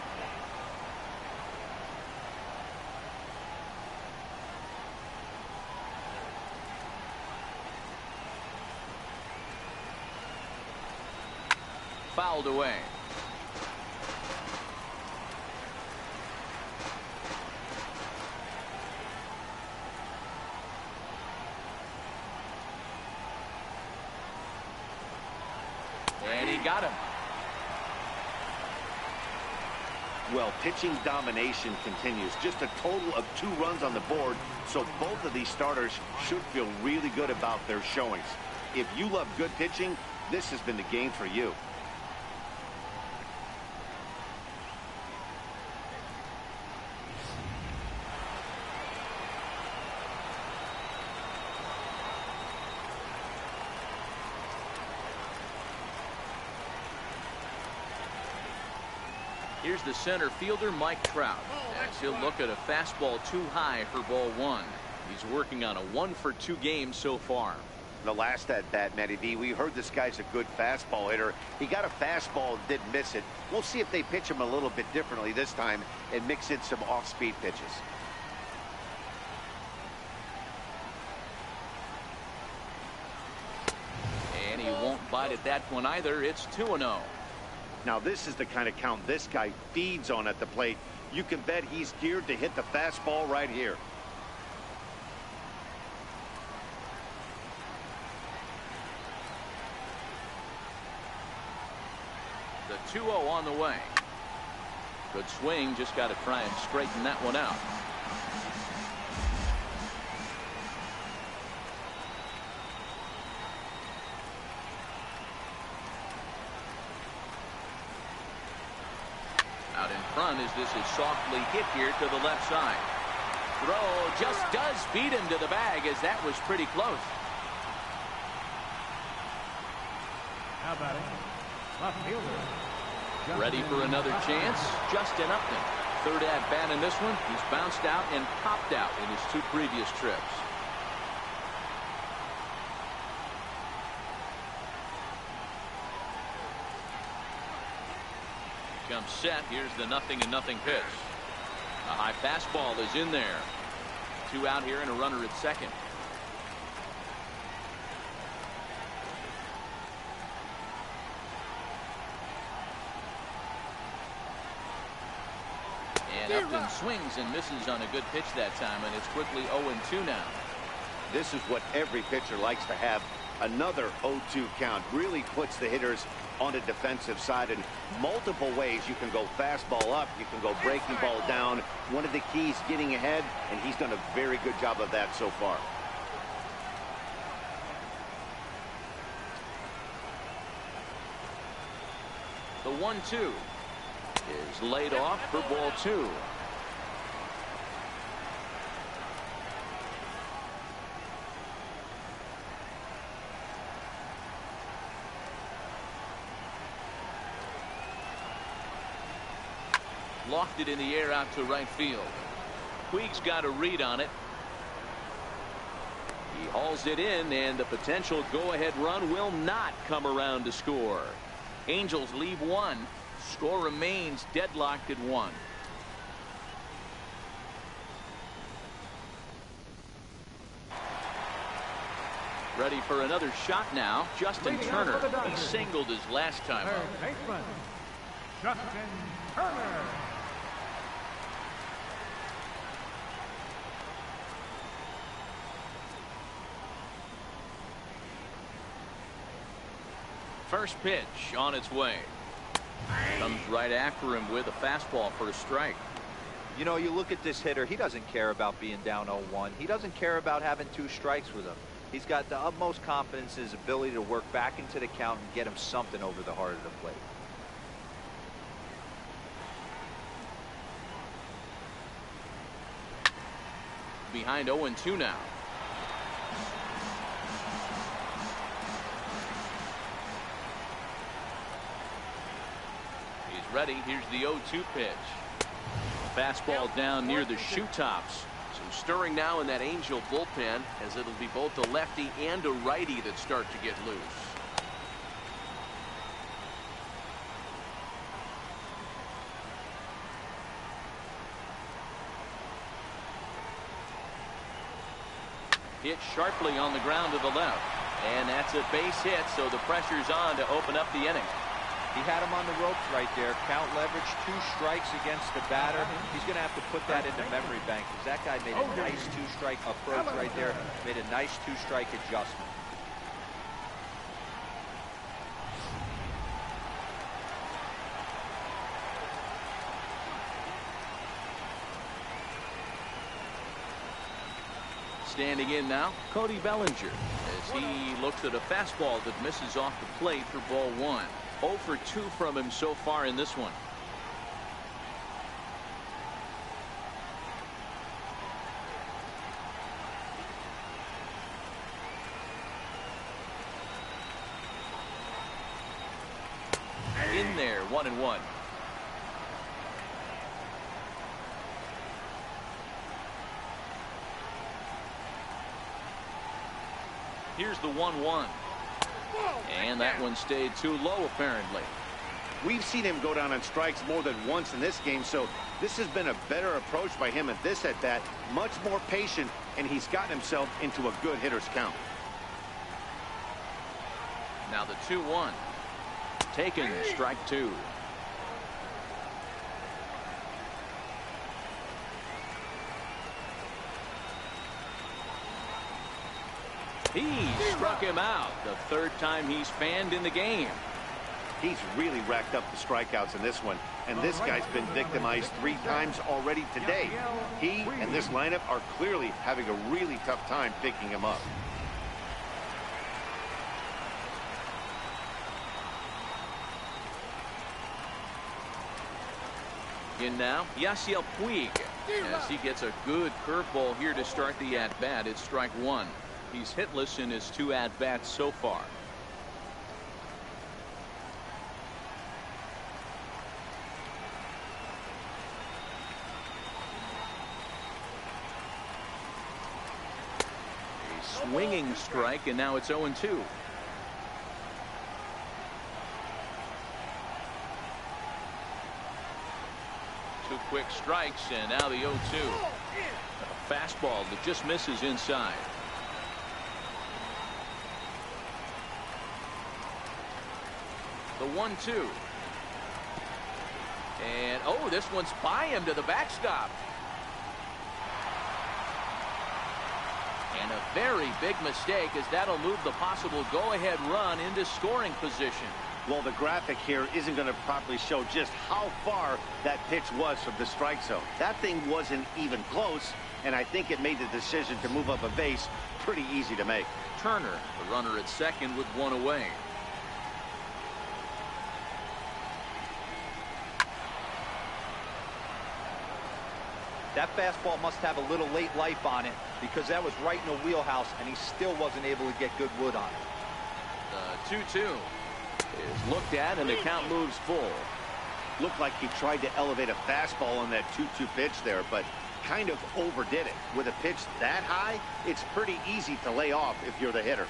Speaker 2: Fouled away. And he got him.
Speaker 3: Well, pitching domination continues. Just a total of 2 runs on the board, so both of these starters should feel really good about their showings. If you love good pitching, this has been the game for you.
Speaker 2: Here's the center fielder, Mike Trout, as he'll look at a fastball too high for ball 1. He's working on a 1 for 2 game so far.
Speaker 3: The last at bat, Matty V, we heard this guy's a good fastball hitter. He got a fastball and didn't miss it. We'll see if they pitch him a little bit differently this time and mix in some off-speed pitches.
Speaker 2: wide at that point either. It's 2-0.
Speaker 3: Now this is the kind of count this guy feeds on at the plate. You can bet he's geared to hit the fastball right here.
Speaker 2: The 2-0 on the way. Good swing, just got to try and straighten that one out. Out in front as this is softly hit here to the left side. Throw just does beat him to the bag, as that was pretty close.
Speaker 5: How about it? Left fielder.
Speaker 2: Ready for another chance. Justin Upton. Third at bat in this one. He's bounced out and popped out in his 2 previous trips. Comes set. Here's the 0-0 pitch. A high fastball is in there. 2 out here and a runner at second. And Upton swings and misses on a good pitch that time, and it's quickly 0-2 now.
Speaker 3: This is what every pitcher likes to have. Another 0-2 count really puts the hitters on the defensive side in multiple ways. You can go fastball up, you can go breaking ball down. One of the keys, getting ahead, and he's done a very good job of that so far.
Speaker 2: The 1-2 is laid off for ball 2. Lofted in the air out to right field. Puig's got a read on it. He hauls it in, and the potential go-ahead run will not come around to score. Angels leave 1. Score remains deadlocked at 1. Ready for another shot now. Justin Turner. He singled his last time up.
Speaker 5: Third baseman, Justin Turner.
Speaker 2: First pitch on its way. Comes right after him with a fastball for a strike.
Speaker 4: You know, you look at this hitter, he doesn't care about being down 0-1. He doesn't care about having 2 strikes with him. He's got the utmost confidence in his ability to work back into the count and get him something over the heart of the plate.
Speaker 2: Behind 0-2 now. He's ready. Here's the 0-2 pitch. Fastball down near the shoe tops. Some stirring now in that Angel bullpen, as it'll be both a lefty and a righty that start to get loose. Hit sharply on the ground to the left. And that's a base hit, so the pressure's on to open up the inning.
Speaker 4: He had him on the ropes right there. Count leverage, 2 strikes against the batter. He's going to have to put that in the memory bank, because that guy made a nice 2-strike approach right there. Made a nice 2-strike adjustment.
Speaker 2: Standing in now, Cody Bellinger, as he looks at a fastball that misses off the plate for ball 1. 0 for 2 from him so far in this one. In there, 1-1. Here's the 1-1. And that one stayed too low, apparently.
Speaker 3: We've seen him go down on strikes more than once in this game, so this has been a better approach by him at this at-bat. Much more patient, and he's gotten himself into a good hitter's count.
Speaker 2: Now the 2-1. Taken, strike 2. He struck him out. The third time he's fanned in the game.
Speaker 3: He's really racked up the strikeouts in this one, and this guy's been victimized 3 times already today. He and this lineup are clearly having a really tough time picking him up.
Speaker 2: In now, Yasiel Puig, as he gets a good curveball here to start the at-bat. It's strike 1. He's hitless in his 2 at-bats so far. A swinging strike, and now it's 0-2. 2 quick strikes, and now the 0-2. A fastball that just misses inside. The 1-2. And oh, this one's by him to the backstop. And a very big mistake, as that'll move the possible go-ahead run into scoring position.
Speaker 3: Well, the graphic here isn't going to properly show just how far that pitch was from the strike zone. That thing wasn't even close, and I think it made the decision to move up a base pretty easy to make.
Speaker 2: Turner, the runner at second, with 1 away.
Speaker 4: That fastball must have a little late life on it, because that was right in the wheelhouse, and he still wasn't able to get good wood on it.
Speaker 2: The 2-2 is looked at, and the count moves full.
Speaker 3: Looked like he tried to elevate a fastball on that 2-2 pitch there, but kind of overdid it. With a pitch that high, it's pretty easy to lay off if you're the hitter.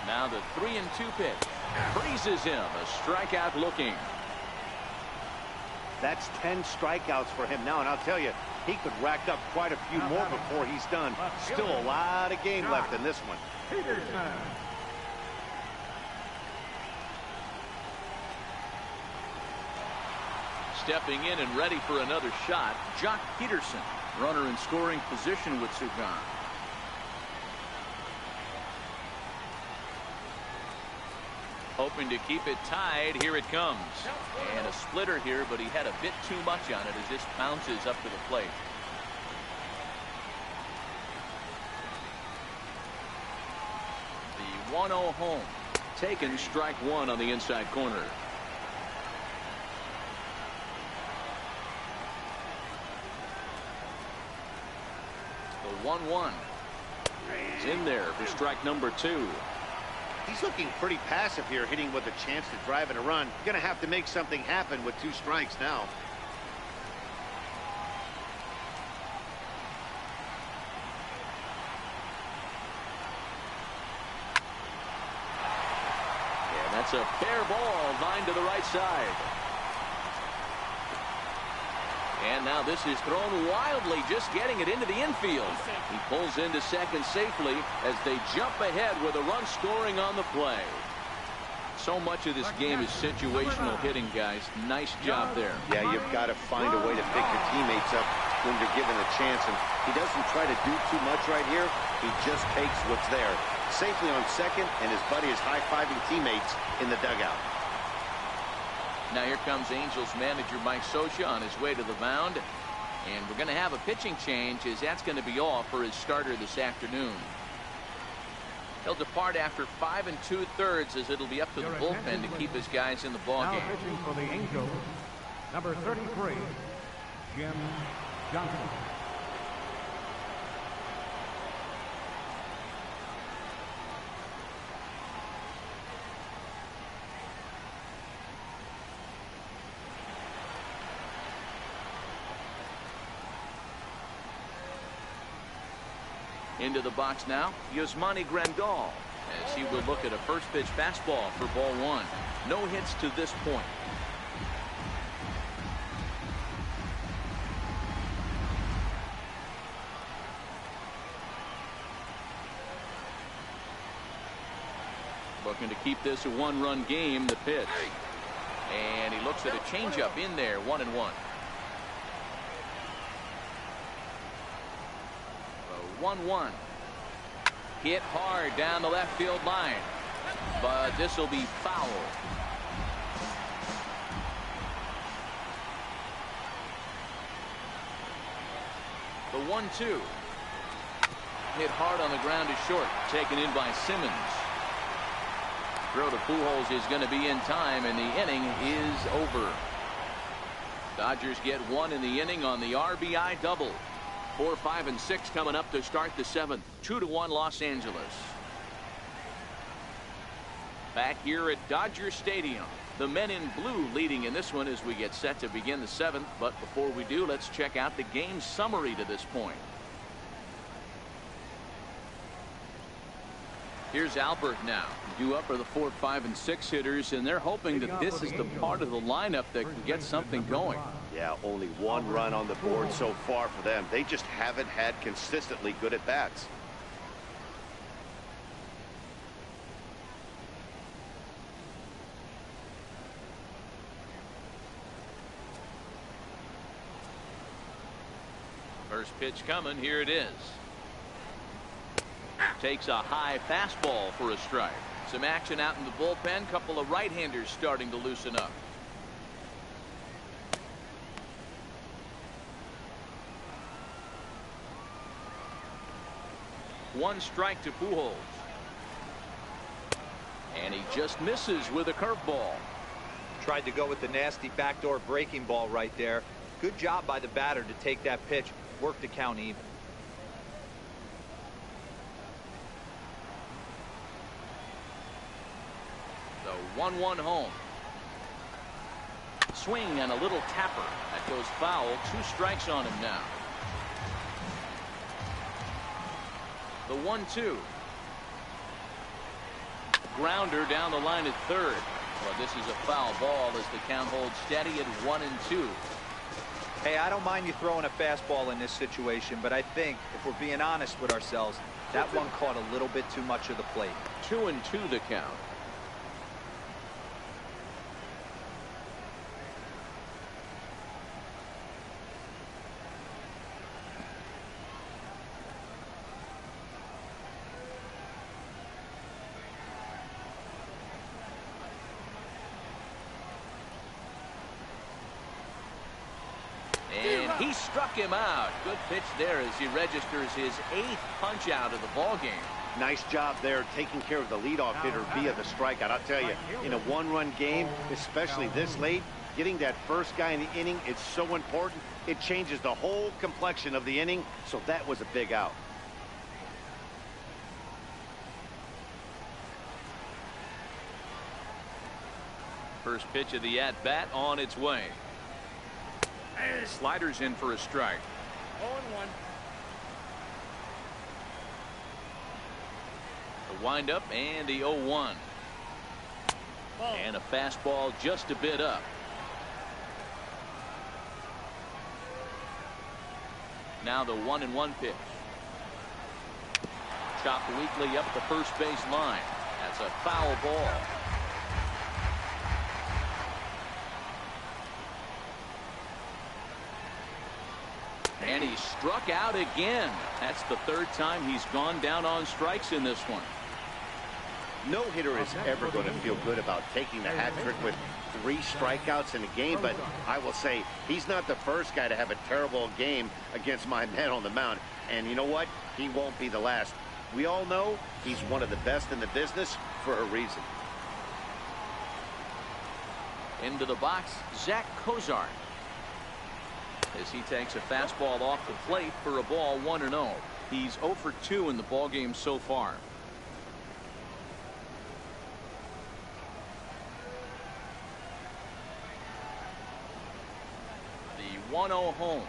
Speaker 2: Now the 3-2 pitch. Freezes him. A strikeout looking.
Speaker 3: That's 10 strikeouts for him now, and I'll tell you, he could rack up quite a few more before he's done. Still a lot of game left in this one.
Speaker 2: Stepping in and ready for another shot, Jock Peterson. Runner in scoring position with 2 gone. Hoping to keep it tied. Here it comes. And a splitter here, but he had a bit too much on it as this bounces up to the plate. The 1-0 home. Taken, strike 1 on the inside corner. The 1-1. He's in there for strike number 2.
Speaker 3: He's looking pretty passive here, hitting with a chance to drive in a run. Going to have to make something happen with 2 strikes now.
Speaker 2: Yeah, that's a fair ball, line to the right side. And now this is thrown wildly, just getting it into the infield. He pulls into second safely as they jump ahead with a run scoring on the play. So much of this game is situational hitting, guys. Nice job there.
Speaker 3: Yeah, you've got to find a way to pick your teammates up when you're given a chance. And he doesn't try to do too much right here. He just takes what's there. Safely on second, and his buddy is high-fiving teammates in the dugout.
Speaker 2: Now here comes Angels manager Mike Scioscia on his way to the mound. And we're going to have a pitching change, as that's going to be all for his starter this afternoon. He'll depart after 5 2/3, as it'll be up to the bullpen to keep his guys in the ballgame.
Speaker 5: Now pitching for the Angels, number 33, Jim Johnson.
Speaker 2: Into the box now, Yasmani Grandal, as he will look at a first pitch fastball for ball 1. No hits to this point. Looking to keep this a one-run game. The pitch. And he looks at a changeup in there. 1-1. 1-1. Hit hard down the left field line. But this will be foul. The 1-2. Hit hard on the ground to short. Taken in by Simmons. Throw to Pujols is going to be in time, and the inning is over. Dodgers get one in the inning on the RBI double. 4, 5, and 6 coming up to start the 7th. 2-1 Los Angeles. Back here at Dodger Stadium. The men in blue leading in this one as we get set to begin the 7th. But before we do, let's check out the game summary to this point. Here's Albert now. Due up are the 4, 5, and 6 hitters, and they're hoping that this is the part of the lineup that can get something going.
Speaker 3: Yeah, only one run on the board so far for them. They just haven't had consistently good at bats.
Speaker 2: First pitch coming. Here it is. Takes a high fastball for a strike. Some action out in the bullpen. Couple of right-handers starting to loosen up. One strike to Pujols. And he just misses with a curveball.
Speaker 4: Tried to go with the nasty backdoor breaking ball right there. Good job by the batter to take that pitch. Work the count even.
Speaker 2: The 1-1 home. Swing and a little tapper. That goes foul. 2 strikes on him now. The 1-2. Grounder down the line at third. Well, this is a foul ball as the count holds steady at 1-2.
Speaker 4: Hey, I don't mind you throwing a fastball in this situation, but I think if we're being honest with ourselves, that one caught a little bit too much of the plate.
Speaker 2: 2-2 the count. And he struck him out. Good pitch there as he registers his 8th punch out of the ball game.
Speaker 3: Nice job there taking care of the leadoff hitter via the strikeout. I'll tell you, in a one-run game, especially this late, getting that first guy in the inning is so important. It changes the whole complexion of the inning, so that was a big out.
Speaker 2: First pitch of the at-bat on its way. Sliders in for a strike.
Speaker 5: 0-1.
Speaker 2: The windup and the 0-1. And a fastball just a bit up. Now the 1-1 pitch. Chopped weakly up the first base line. That's a foul ball. And he struck out again. That's the 3rd time he's gone down on strikes in this one.
Speaker 3: No hitter is ever going to feel good about taking the hat trick with 3 strikeouts in a game, but I will say he's not the first guy to have a terrible game against my man on the mound. And you know what? He won't be the last. We all know he's one of the best in the business for a reason.
Speaker 2: Into the box, Zach Cozart. As he takes a fastball off the plate for a ball 1-0. He's 0 for 2 in the ballgame so far. The 1-0 home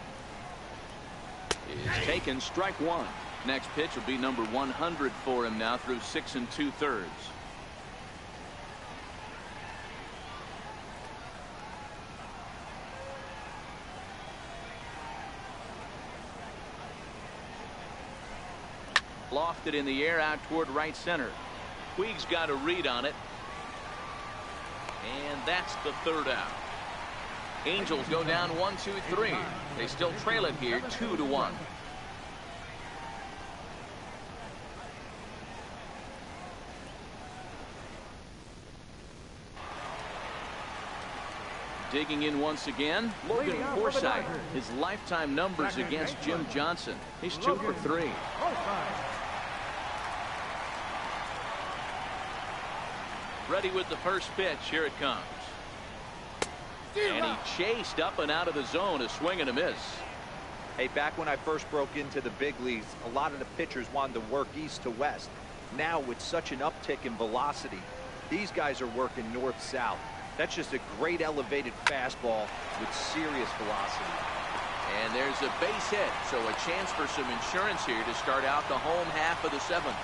Speaker 2: is taken, strike 1. Next pitch will be number 100 for him now through 6 2/3. Lofted in the air out toward right center. Puig's got a read on it. And that's the third out. Angels go down 1-2-3. They still trail it here 2-1. Digging in once again, Logan Forsythe. His lifetime numbers against Jim Johnson. He's 2 for 3. Ready with the first pitch. Here it comes. And he chased up and out of the zone. A swing and a miss.
Speaker 4: Hey, back when I first broke into the big leagues, a lot of the pitchers wanted to work east to west. Now, with such an uptick in velocity, these guys are working north-south. That's just a great elevated fastball with serious velocity.
Speaker 2: And there's a base hit, so a chance for some insurance here to start out the home half of the seventh.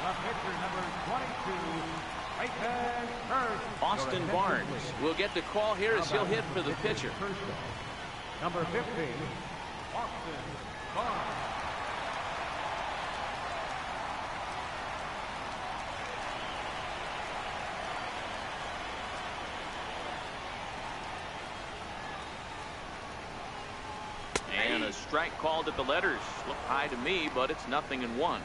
Speaker 5: The pitcher, number 22,
Speaker 2: Austin Barnes will get the call here as he'll hit for the pitcher.
Speaker 5: Number 15, Austin Barnes.
Speaker 2: And a strike called at the letters. Look high to me, but it's 0-1.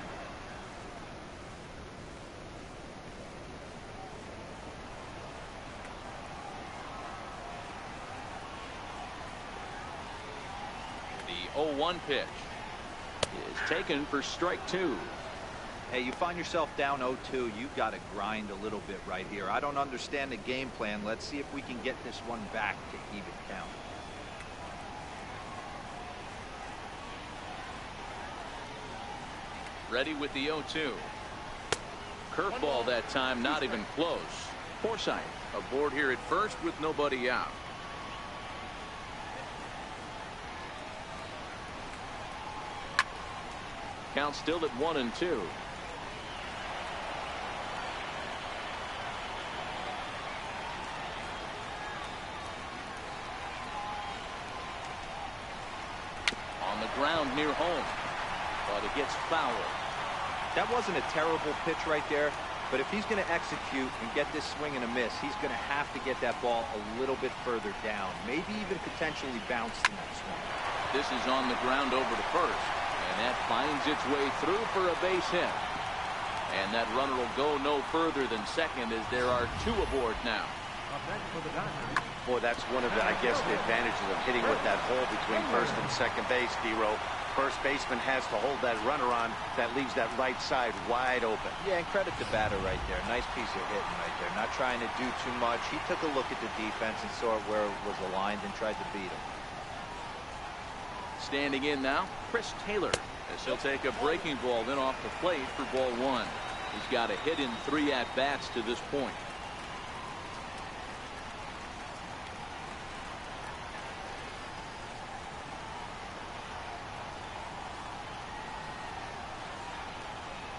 Speaker 2: The 0-1 pitch is taken for strike 2.
Speaker 4: Hey, you find yourself down 0-2, you've got to grind a little bit right here. I don't understand the game plan. Let's see if we can get this one back to even count.
Speaker 2: Ready with the 0-2. Curveball that time, not even close. Forsythe aboard here at first with nobody out. Count still at 1-2. On the ground near home, but it gets fouled.
Speaker 4: That wasn't a terrible pitch right there, but if he's going to execute and get this swing and a miss, he's going to have to get that ball a little bit further down, maybe even potentially bounce the next one.
Speaker 2: This is on the ground over to first, and that finds its way through for a base hit. And that runner will go no further than second as there are 2 aboard now.
Speaker 3: Boy, that's one of the, I guess, the advantages of hitting with that hole between first and second base, D-Row. First baseman has to hold that runner on. That leaves that right side wide open.
Speaker 4: Yeah, and credit to batter right there. Nice piece of hitting right there. Not trying to do too much. He took a look at the defense and saw where it was aligned and tried to beat him.
Speaker 2: Standing in now, Chris Taylor, as he'll take a breaking ball then off the plate for ball 1. He's got a hit in 3 at-bats to this point.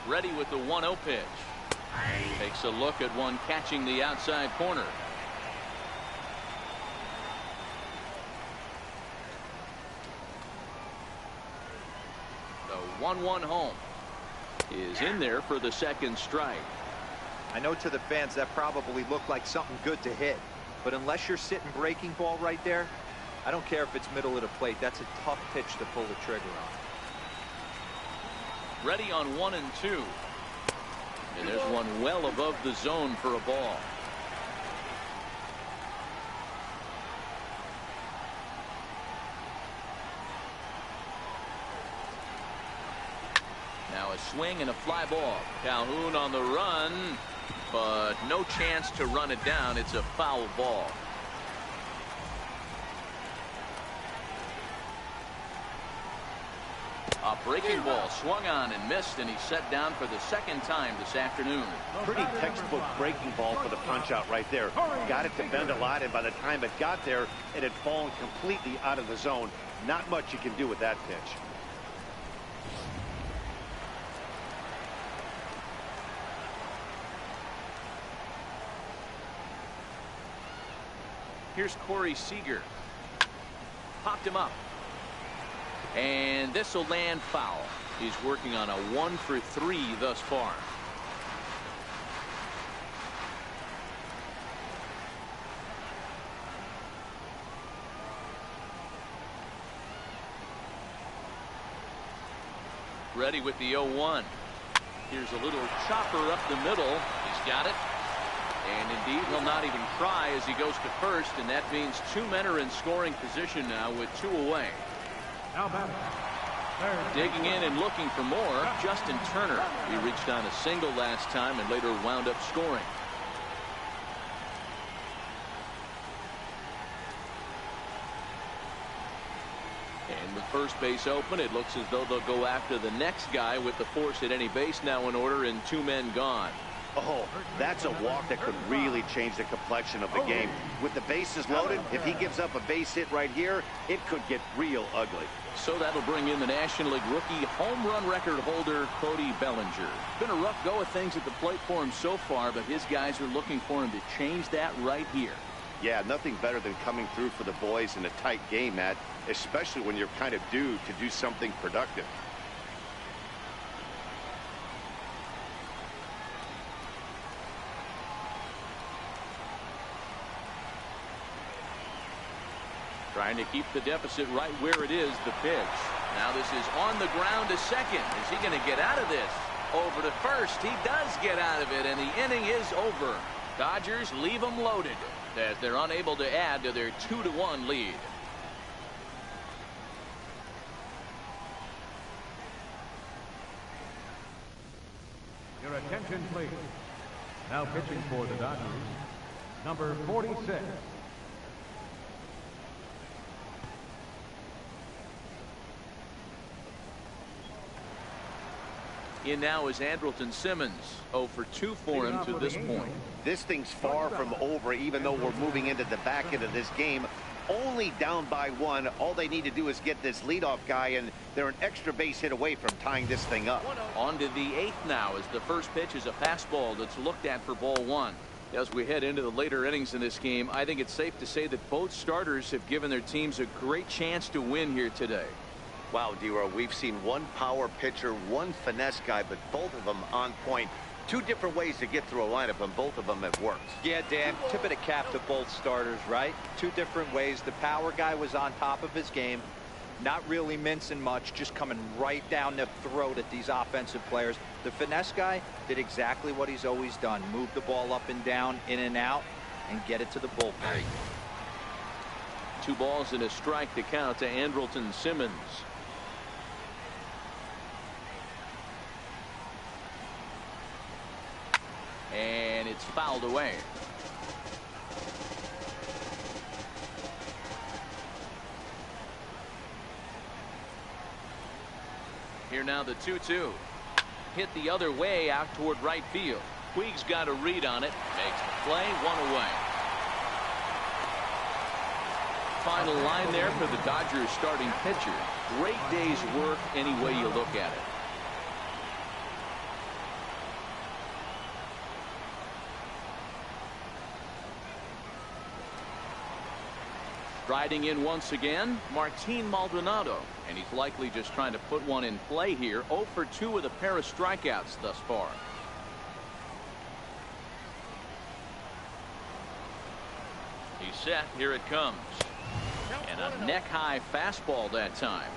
Speaker 2: Ready with the 1-0 pitch. Takes a look at one catching the outside corner. The 1-1 home is in there for the second strike.
Speaker 4: I know to the fans that probably looked like something good to hit, but unless you're sitting breaking ball right there, I don't care if it's middle of the plate. That's a tough pitch to pull the trigger on.
Speaker 2: Ready on 1-2. And there's one well above the zone for a ball. Now a swing and a fly ball. Calhoun on the run, but no chance to run it down. It's a foul ball. A breaking ball swung on and missed, and he's set down for the second time this afternoon.
Speaker 3: Pretty textbook breaking ball for the punch out right there. Got it to bend a lot, and by the time it got there, it had fallen completely out of the zone. Not much you can do with that pitch.
Speaker 2: Here's Corey Seager. Popped him up. And this will land foul. He's working on a 1 for 3 thus far. ready with the 0-1. Here's a little chopper up the middle. He's got it. And indeed, he'll not even try as he goes to first, and that means 2 men are in scoring position now with 2 away.
Speaker 5: Now batting. Third.
Speaker 2: Digging in and looking for more, Justin Turner. He reached on a single last time and later wound up scoring. And with first base open, it looks as though they'll go after the next guy with the force at any base now in order and 2 men gone.
Speaker 3: Oh, that's a walk that could really change the complexion of the game. With the bases loaded, if he gives up a base hit right here, it could get real ugly.
Speaker 2: So that'll bring in the National League rookie home run record holder, Cody Bellinger. Been a rough go of things at the plate for him so far, but his guys are looking for him to change that right here.
Speaker 3: Yeah, nothing better than coming through for the boys in a tight game, Matt, especially when you're kind of due to do something productive.
Speaker 2: Trying to keep the deficit right where it is, the pitch. Now this is on the ground to second. Is he going to get out of this? Over to first. He does get out of it, and the inning is over. Dodgers leave them loaded as they're unable to add to their 2-1 lead.
Speaker 5: Your attention, please. Now pitching for the Dodgers, number 46.
Speaker 2: In now is Andrelton Simmons. 0 for 2 for him to this point.
Speaker 3: This thing's far from over, even though we're moving into the back end of this game. Only down by 1. All they need to do is get this leadoff guy, and they're an extra base hit away from tying this thing up.
Speaker 2: On to the 8th now as the first pitch is a fastball that's looked at for ball 1. As we head into the later innings in this game, I think it's safe to say that both starters have given their teams a great chance to win here today.
Speaker 3: Wow, D-Row, we've seen one power pitcher, one finesse guy, but both of them on point. 2 different ways to get through a lineup, and both of them have worked.
Speaker 4: Yeah, Dan, tip of the cap to both starters, right? 2 different ways. The power guy was on top of his game, not really mincing much, just coming right down the throat at these offensive players. The finesse guy did exactly what he's always done. Move the ball up and down, in and out, and get it to the bullpen.
Speaker 2: 2 balls and a strike to count to Andrelton Simmons. And it's fouled away. Here now the 2-2. Hit the other way out toward right field. Puig's got a read on it. Makes the play. 1 away. Final line there for the Dodgers starting pitcher. Great day's work any way you look at it. Riding in once again, Martin Maldonado, and he's likely just trying to put one in play here. 0 for 2 with a pair of strikeouts thus far. He's set. Here it comes. And a neck-high fastball that time.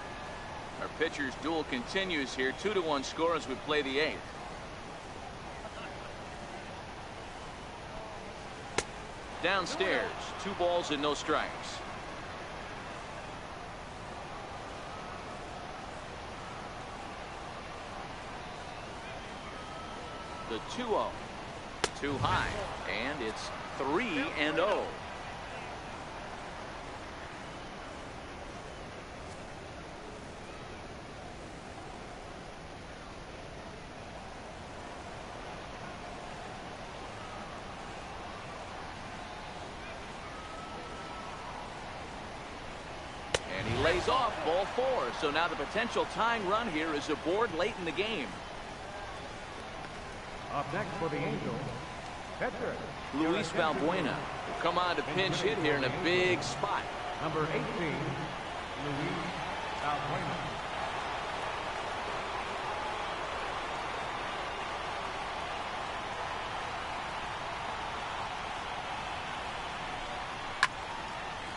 Speaker 2: Our pitcher's duel continues here. 2-1 score as we play the 8th. Downstairs, 2 balls and no strikes. The 2-0. Too high. And it's 3-0. And he lays off ball 4. So now the potential tying run here is aboard late in the game.
Speaker 5: Up next for the Angels, pitcher
Speaker 2: Luis Valbuena will come on to pinch hit here in a big spot.
Speaker 5: number 18, Luis Valbuena.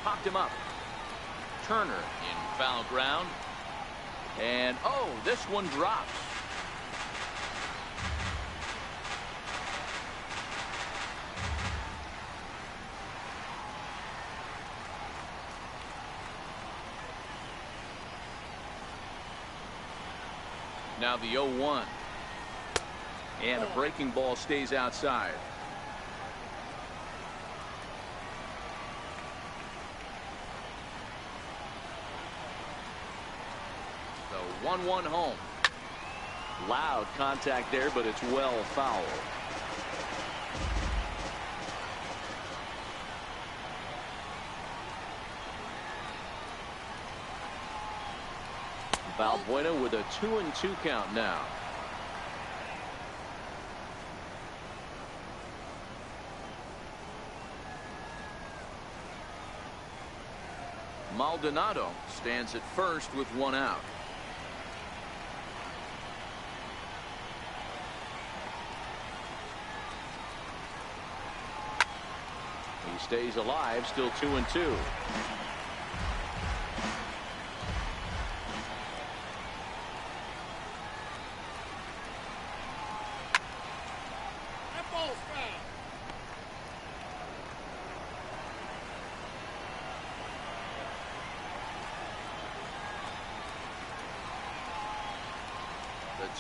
Speaker 2: Popped him up. Turner in foul ground. And, oh, this one drops. Now the 0-1. And a breaking ball stays outside. The 1-1 home. Loud contact there, but it's well foul. Valbuena with a 2-2 count now. Maldonado stands at first with one out. He stays alive, still 2-2.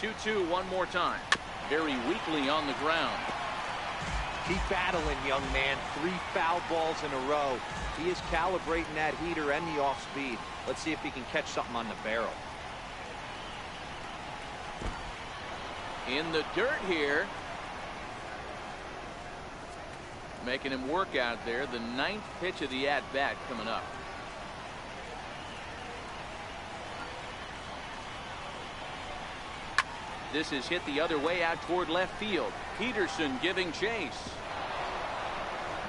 Speaker 2: The 2-2 one more time. Very weakly on the ground.
Speaker 4: Keep battling, young man. 3 foul balls in a row. He is calibrating that heater and the off speed. Let's see if he can catch something on the barrel.
Speaker 2: In the dirt here. Making him work out there. The 9th pitch of the at-bat coming up. This is hit the other way out toward left field. Peterson giving chase.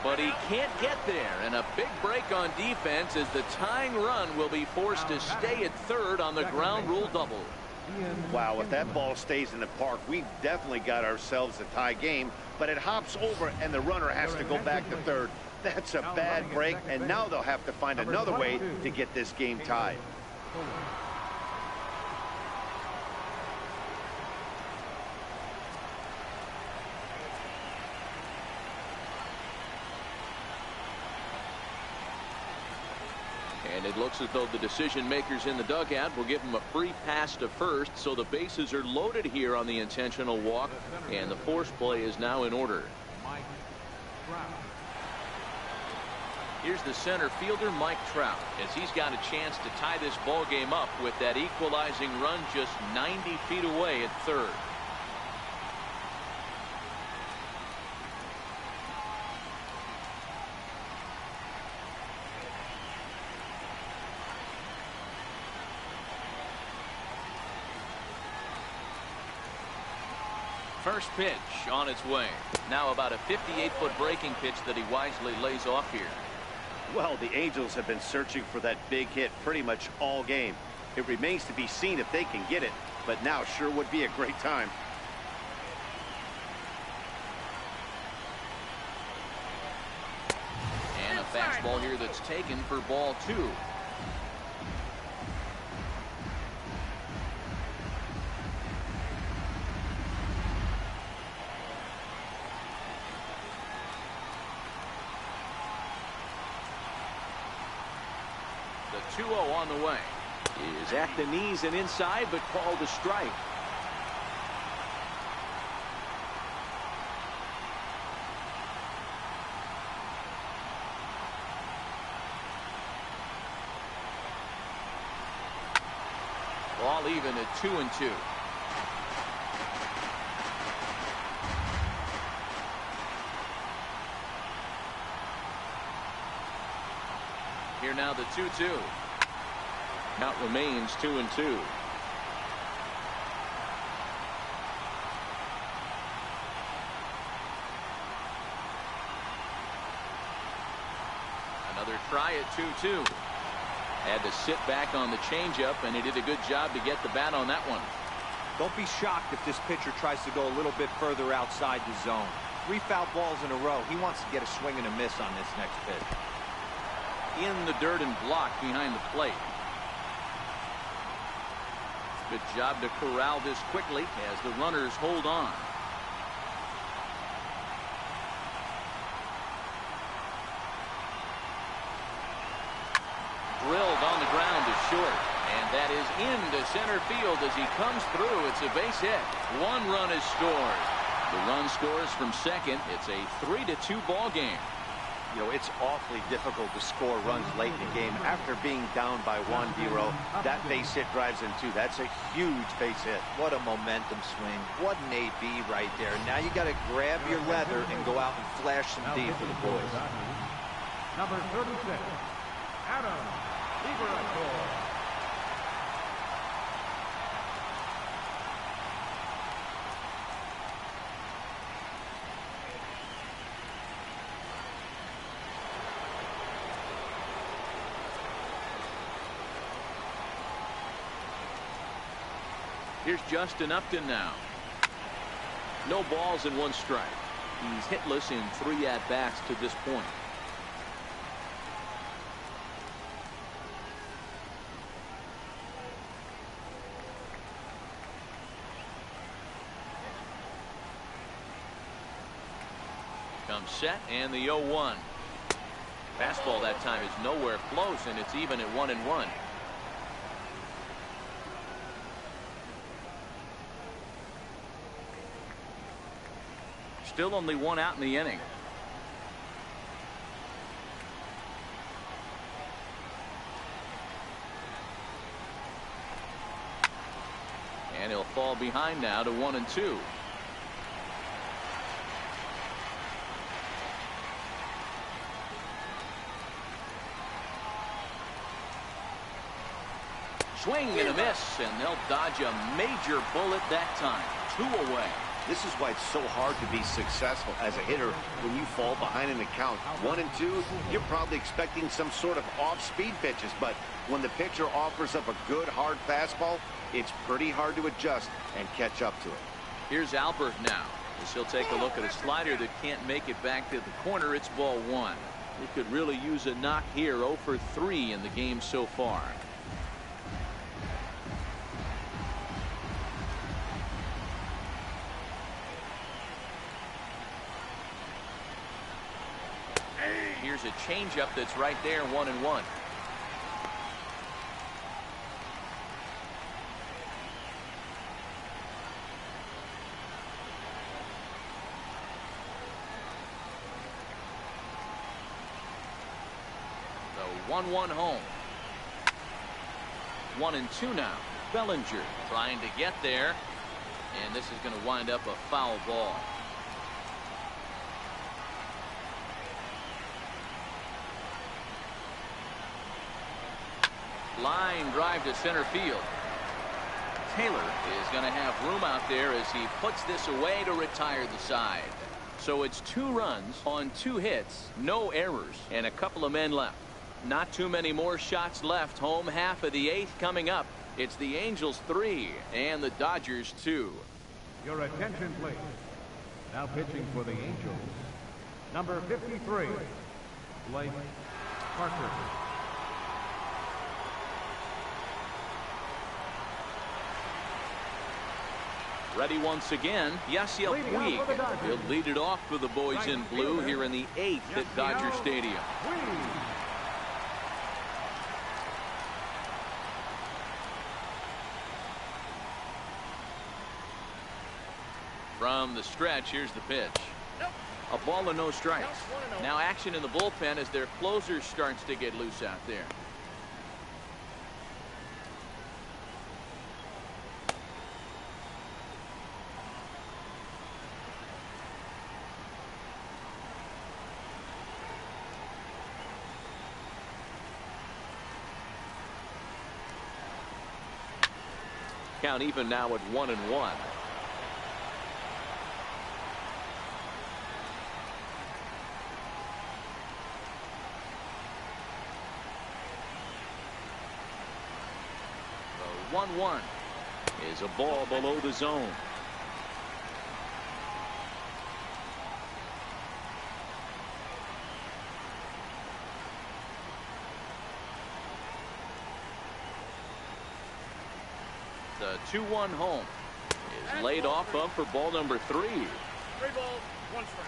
Speaker 2: But he can't get there, and a big break on defense as the tying run will be forced to stay at third on the ground rule double.
Speaker 3: Wow, if that ball stays in the park, we've definitely got ourselves a tie game, but it hops over and the runner has to go back to third. That's a bad break, and now they'll have to find another way to get this game tied.
Speaker 2: And it looks as though the decision makers in the dugout will give him a free pass to first, so the bases are loaded here on the intentional walk, and the force play is now in order. Here's the center fielder, Mike Trout, as he's got a chance to tie this ball game up with that equalizing run just 90 feet away at third. First pitch on its way. Now about a 58-foot breaking pitch that he wisely lays off here.
Speaker 3: Well, the Angels have been searching for that big hit pretty much all game. It remains to be seen if they can get it, but now sure would be a great time.
Speaker 2: And a fastball here that's taken for ball 2. The 2-0 on the way. Is at the knees and inside, but called a strike. All even at 2-2. Here now the 2-2. Count remains 2-2. Another try at 2-2. Had to sit back on the changeup, and he did a good job to get the bat on that one.
Speaker 4: Don't be shocked if this pitcher tries to go a little bit further outside the zone. 3 foul balls in a row. He wants to get a swing and a miss on this next pitch.
Speaker 2: In the dirt and blocked behind the plate. Good job to corral this quickly as the runners hold on. Drilled on the ground to short. And that is into center field as he comes through. It's a base hit. 1 run is scored. The run scores from second. It's a 3-2 ball game.
Speaker 3: You know, it's awfully difficult to score runs late in the game after being down by 1, D-Row. That base hit drives in 2. That's a huge base hit.
Speaker 4: What a momentum swing. What an AB right there. Now you got to grab your leather and go out and flash some D for the boys.
Speaker 5: Number 36, Adam Lieberthal.
Speaker 2: Here's Justin Upton now. No balls and 1 strike. He's hitless in 3 at-bats to this point. Comes set and the 0-1. Fastball that time is nowhere close, and it's even at 1-1. Still only 1 out in the inning. And he'll fall behind now to 1-2. Swing and a miss, and they'll dodge a major bullet that time. 2 away.
Speaker 3: This is why it's so hard to be successful as a hitter when you fall behind in the count. 1 and 2, you're probably expecting some sort of off-speed pitches, but when the pitcher offers up a good hard fastball, it's pretty hard to adjust and catch up to it.
Speaker 2: Here's Albert now, as he'll take a look at a slider that can't make it back to the corner. It's ball 1. He could really use a knock here. 0 for 3 in the game so far. Here's a changeup that's right there, 1-1. The 1-1 home. 1-2 now. Bellinger trying to get there, and this is going to wind up a foul ball. Line drive to center field. Taylor is going to have room out there as he puts this away to retire the side. So it's 2 runs on 2 hits, no errors, and a couple of men left. Not too many more shots left. Home half of the 8th coming up. It's the Angels 3 and the Dodgers 2.
Speaker 5: Your attention, please. Now pitching for the Angels, number 53, Blake Parker.
Speaker 2: Ready once again, Yasiel Puig. He'll lead it off for the boys in blue here in the 8th at Dodger Stadium. From the stretch, here's the pitch. A ball and no strikes. Now action in the bullpen as their closer starts to get loose out there. Count even now at 1-1. The 1-1 is a ball below the zone. The The 2-1 home is laid off of for ball number 3.
Speaker 7: 3 balls, 1 strike.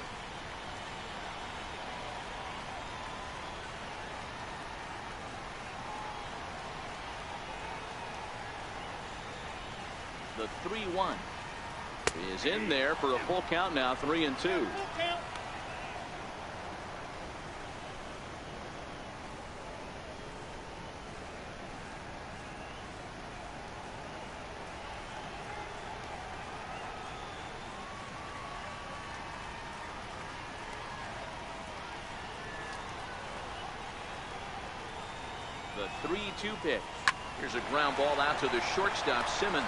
Speaker 2: The 3-1 is in there for a full count now, 3-2.
Speaker 7: Full count.
Speaker 2: The 3-2 pitch. Here's a ground ball out to the shortstop, Simmons.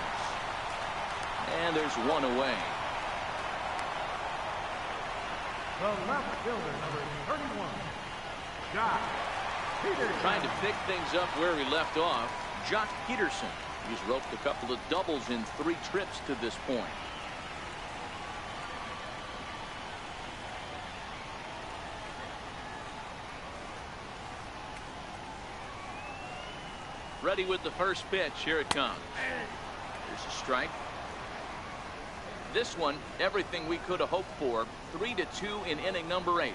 Speaker 2: And there's one away.
Speaker 5: The left fielder, number 31, Josh Peterson.
Speaker 2: Trying to pick things up where he left off, Jock Peterson. He's roped a couple of doubles in 3 trips to this point. Ready with the first pitch. Here it comes. Here's a strike. This one, everything we could have hoped for. 3-2 in inning number 8.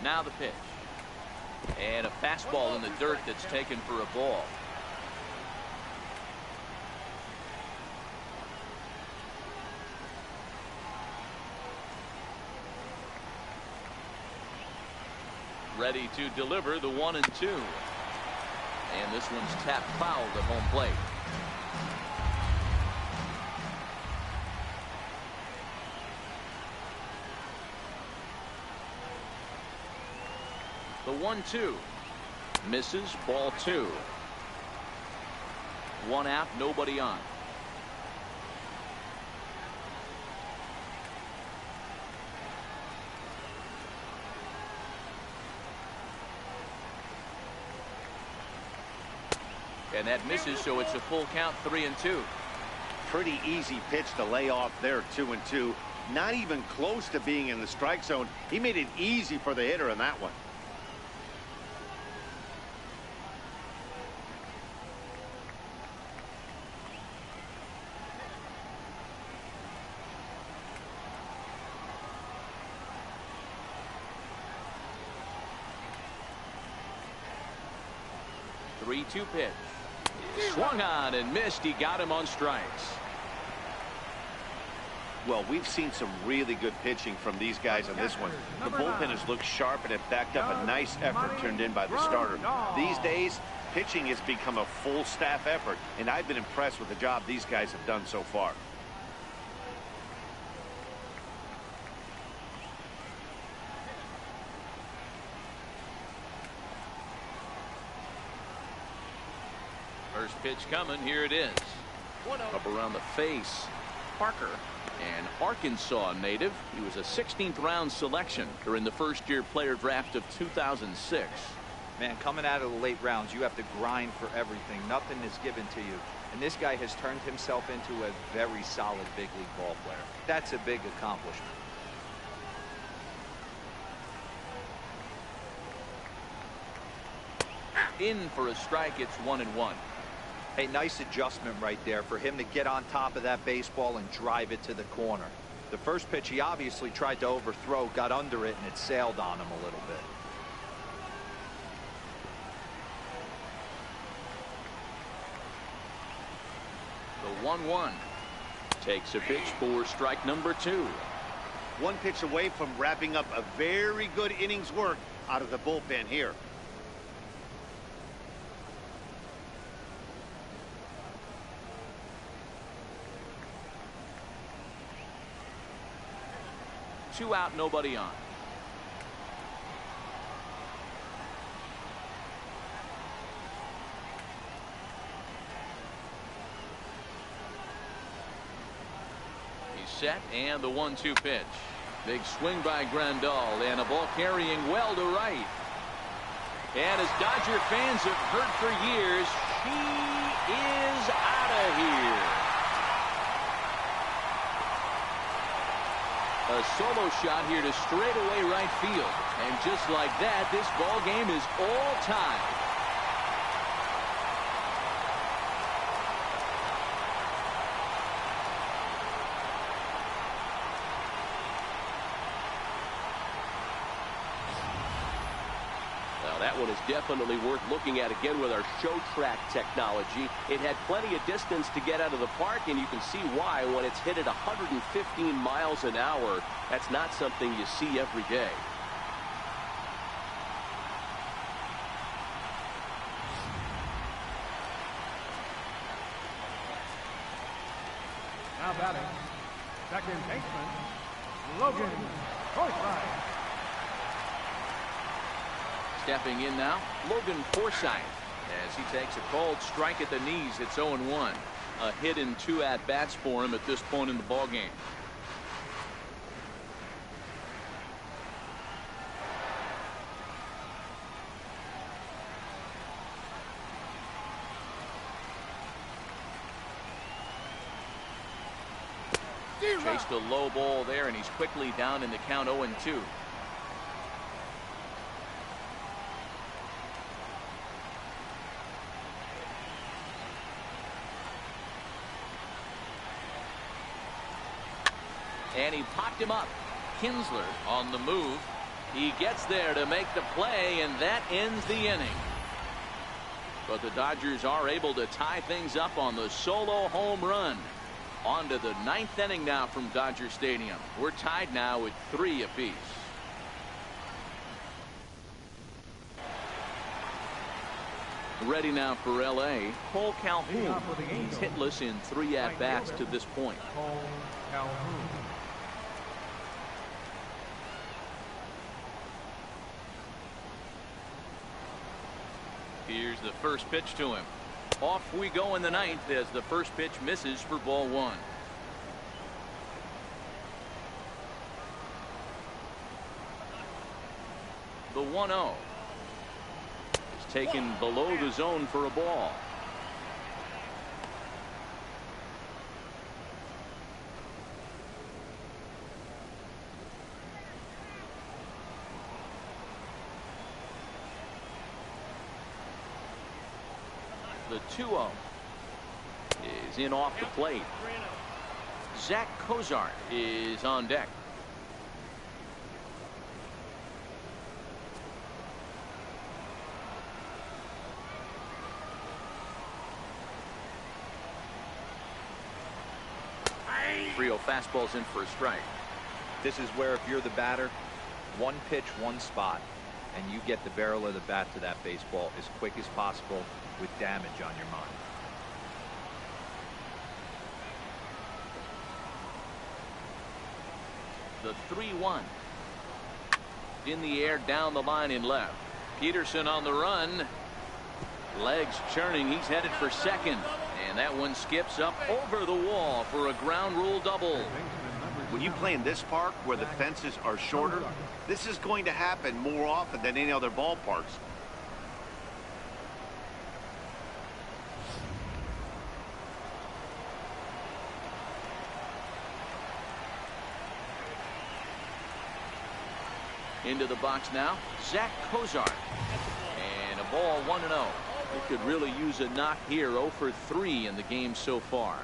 Speaker 2: Now the pitch. And a fastball in the dirt that's taken for a ball. Ready to deliver the 1-2. And this one's tapped foul to home plate. The 1-2 misses, ball 2. 1 out, nobody on. And that misses, so it's a full count, 3-2.
Speaker 3: Pretty easy pitch to lay off there, 2-2. Not even close to being in the strike zone. He made it easy for the hitter in that one.
Speaker 2: The 3-2 pitch. Swung on and missed. He got him on strikes.
Speaker 3: Well, we've seen some really good pitching from these guys on this one. The bullpen has looked sharp and have backed up a nice effort turned in by the starter. These days, pitching has become a full staff effort, and I've been impressed with the job these guys have done so far.
Speaker 2: First pitch coming. Here it is. Up around the face. Parker, an Arkansas native. He was a 16th round selection during the first-year player draft of 2006.
Speaker 4: Man, coming out of the late rounds, you have to grind for everything. Nothing is given to you. And this guy has turned himself into a very solid big league ball player. That's a big accomplishment.
Speaker 2: In for a strike. It's 1-1.
Speaker 4: Hey, nice adjustment right there for him to get on top of that baseball and drive it to the corner. The first pitch he obviously tried to overthrow, got under it, and it sailed on him a little bit.
Speaker 2: The 1-1 takes a pitch for strike number 2.
Speaker 3: One pitch away from wrapping up a very good innings work out of the bullpen here.
Speaker 2: Two out, nobody on. He's set, and the 1-2 pitch. Big swing by Grandal, and a ball carrying well to right. And as Dodger fans have heard for years, she is out of here. A solo shot here to straightaway right field. And just like that, this ball game is all tied.
Speaker 6: That one is definitely worth looking at again with our show track technology. It had plenty of distance to get out of the park, and you can see why when it's hit at 115 miles an hour. That's not something you see every day.
Speaker 5: Now batting, second baseman, Logan Forsythe.
Speaker 2: Stepping in now, Logan Forsythe, as he takes a cold strike at the knees. It's 0-1. A hit in 2 at-bats for him at this point in the ballgame. Chased a low ball there, and he's quickly down in the count 0-2. And he popped him up. Kinsler on the move. He gets there to make the play, and that ends the inning. But the Dodgers are able to tie things up on the solo home run. On to the 9th inning now from Dodger Stadium. We're tied now at 3 apiece. Ready now for L.A. Cole Calhoun. He's hitless in 3 at-bats to this point.
Speaker 5: Cole Calhoun.
Speaker 2: Here's the first pitch to him. Off we go in the 9th as the first pitch misses for ball 1. The 1-0 is taken below the zone for a ball. The 2-0 is in off the plate. Zach Cozart is on deck. Trio fastballs in for a strike.
Speaker 4: This is where if you're the batter, one pitch, one spot, and you get the barrel of the bat to that baseball as quick as possible with damage on your mind.
Speaker 2: The 3-1 in the air down the line in left. Peterson on the run. Legs churning. He's headed for second. And that one skips up over the wall for a ground rule double.
Speaker 3: When you play in this park where the fences are shorter, this is going to happen more often than any other ballparks.
Speaker 2: Into the box now, Zach Cozart. And a ball 1-0. It could really use a knock here. 0 for 3 in the game so far.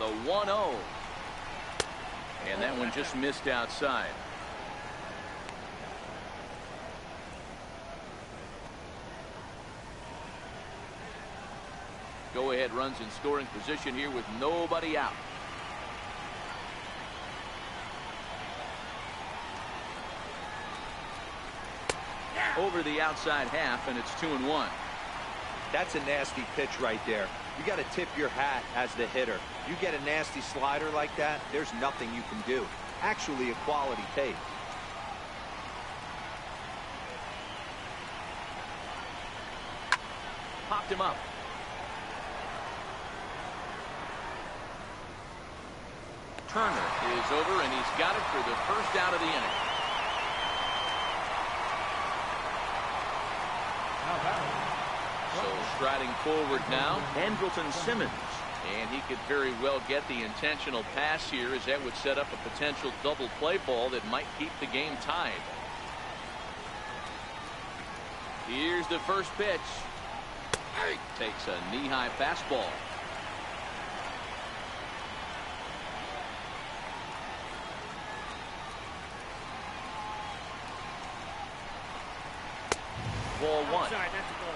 Speaker 2: The 1-0. And that one just missed outside. Go ahead runs in scoring position here with nobody out. Over the outside half, and it's 2-1.
Speaker 4: That's a nasty pitch right there. You got to tip your hat as the hitter. You get a nasty slider like that, there's nothing you can do. Actually a quality take.
Speaker 2: Popped him up. Turner is over, and he's got it for the first out of the inning. So striding forward now, Andrelton Simmons. And he could very well get the intentional pass here, as that would set up a potential double play ball that might keep the game tied. Here's the first pitch. Takes a knee-high fastball. Ball one.
Speaker 7: Outside, that's a ball.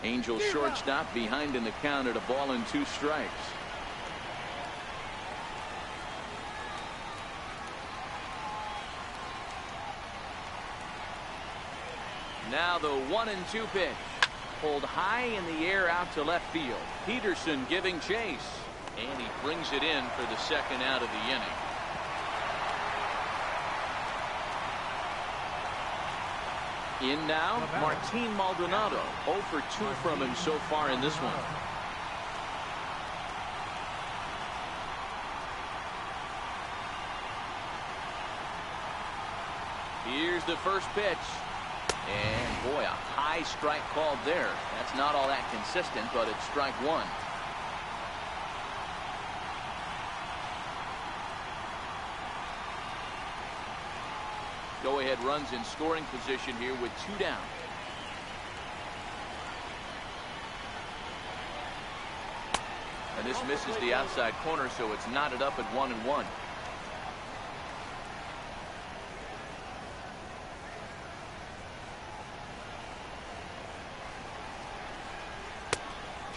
Speaker 2: Angels shortstop behind in the count at a ball and 2 strikes. Now the 1-2 pitch. Pulled high in the air out to left field. Peterson giving chase. And he brings it in for the second out of the inning. In now, Martin Maldonado. 0 for 2 from him so far in this one. Here's the first pitch. And boy, a high strike called there. That's not all that consistent, but it's strike 1. Go-ahead runs in scoring position here with 2 down. And this misses the outside corner, so it's knotted up at 1-1.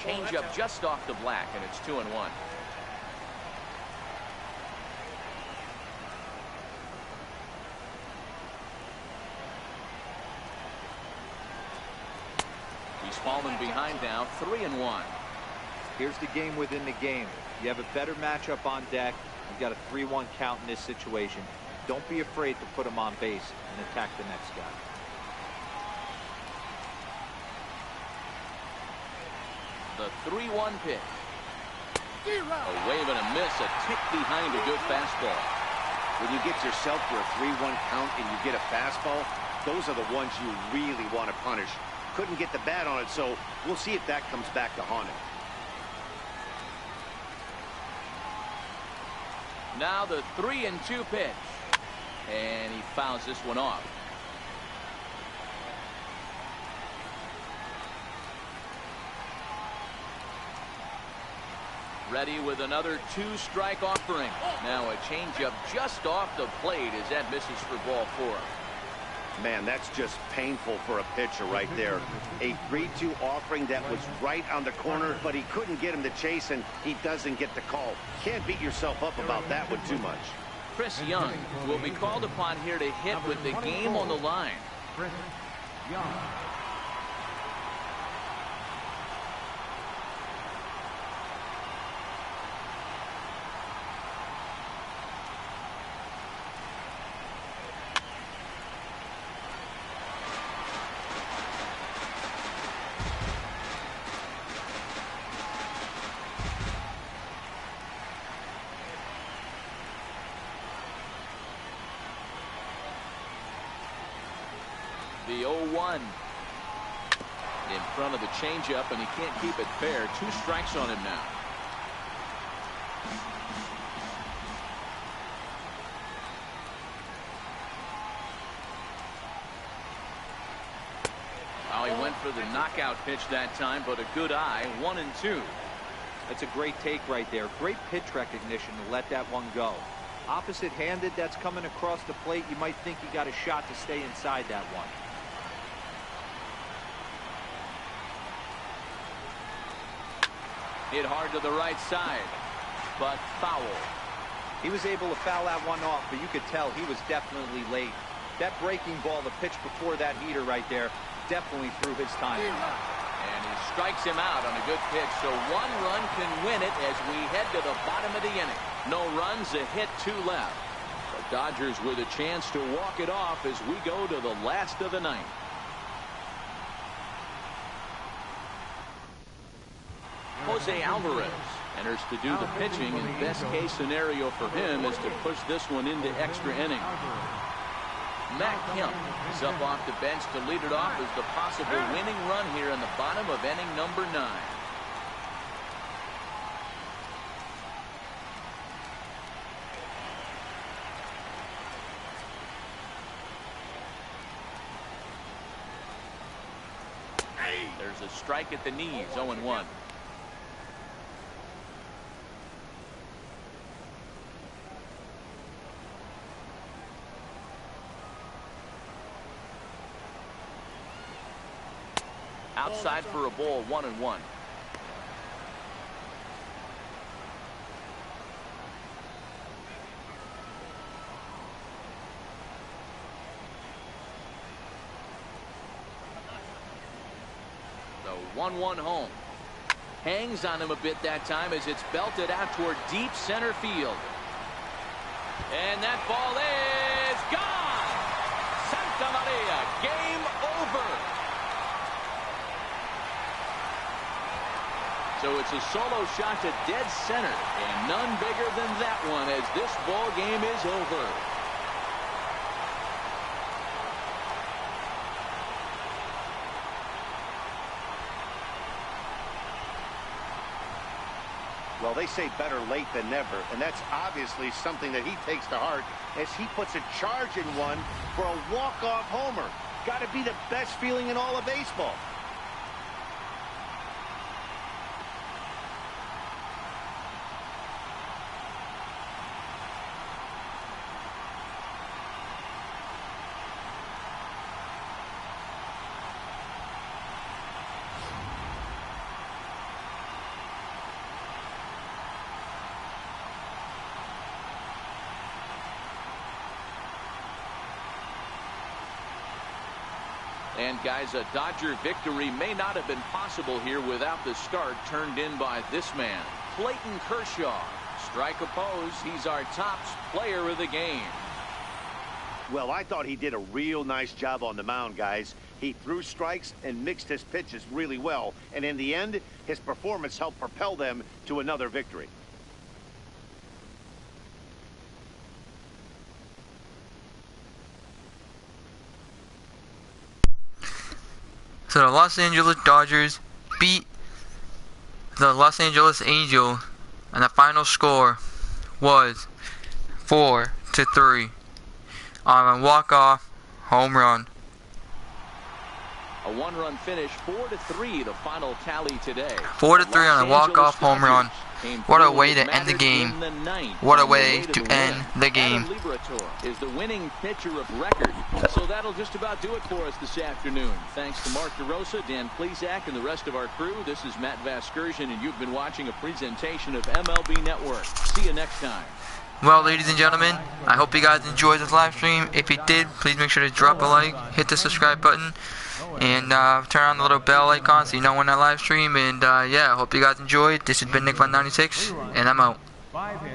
Speaker 2: Change up just off the black, and it's 2-1. He's fallen behind now, 3-1.
Speaker 4: Here's the game within the game. You have a better matchup on deck. You've got a 3-1 count in this situation. Don't be afraid to put him on base and attack the next guy.
Speaker 2: The 3-1 pitch. A wave and a miss, a tick behind a good fastball.
Speaker 3: When you get yourself to a 3-1 count and you get a fastball, those are the ones you really want to punish. Couldn't get the bat on it, so we'll see if that comes back to haunt him.
Speaker 2: Now the 3-2 pitch. And he fouls this one off. Ready with another 2-strike offering. Now a changeup just off the plate as that misses for ball 4.
Speaker 3: Man, that's just painful for a pitcher right there. A 3-2 offering that was right on the corner, but he couldn't get him to chase, and he doesn't get the call. Can't beat yourself up about that one too much.
Speaker 2: Chris Young will be called upon here to hit with the game on the line.
Speaker 5: Chris Young.
Speaker 2: The 0-1 in front of the changeup, and he can't keep it fair. 2 strikes on him now. Well, he went for the knockout pitch that time, but a good eye. 1-2.
Speaker 4: That's a great take right there. Great pitch recognition to let that one go. Opposite-handed, that's coming across the plate. You might think you got a shot to stay inside that one.
Speaker 2: Hit hard to the right side, but foul.
Speaker 4: He was able to foul that one off, but you could tell he was definitely late. That breaking ball, the pitch before that heater right there, definitely threw his timing.
Speaker 2: And he strikes him out on a good pitch, so 1 run can win it as we head to the bottom of the inning. No runs, a hit, 2 left. But Dodgers with a chance to walk it off as we go to the last of the ninth. Jose Alvarez enters to do the pitching, and best case scenario for him is to push this one into extra innings. Matt Kemp is up off the bench to lead it off as the possible winning run here in the bottom of inning number 9. There's a strike at the knees, 0-1. Outside for a ball, 1-1. The 1-1 home. Hangs on him a bit that time as it's belted out toward deep center field. And that ball is gone! Santa Maria, game over! So it's a solo shot to dead center, and none bigger than that one as this ball game is over.
Speaker 3: Well, they say better late than never, and that's obviously something that he takes to heart as he puts a charge in one for a walk-off homer. Got to be the best feeling in all of baseball.
Speaker 2: And guys, a Dodger victory may not have been possible here without the start turned in by this man, Clayton Kershaw. Strike opposed, he's our top player of the game.
Speaker 3: Well, I thought he did a real nice job on the mound, guys. He threw strikes and mixed his pitches really well. And in the end, his performance helped propel them to another victory.
Speaker 1: So the Los Angeles Dodgers beat the Los Angeles Angels, and the final score was 4-3 on a walk-off home run.
Speaker 2: A one-run finish, 4-3, the final tally today.
Speaker 1: 4-3 on a walk-off home run. What a way to end the game. What a way to end the game.
Speaker 2: Is the winning pitcher of record. So that'll just about do it for us this afternoon. Thanks to Mark DeRosa, Dan Plesac, and the rest of our crew. This is Matt Vasgersian, and you've been watching a presentation of MLB Network. See you next time.
Speaker 1: Well, ladies and gentlemen, I hope you guys enjoyed this live stream. If you did, please make sure to drop a like, hit the subscribe button, and turn on the little bell icon so you know when I live stream. And yeah, I hope you guys enjoyed. This has been Nick 96, and I'm out.
Speaker 5: 5 hits.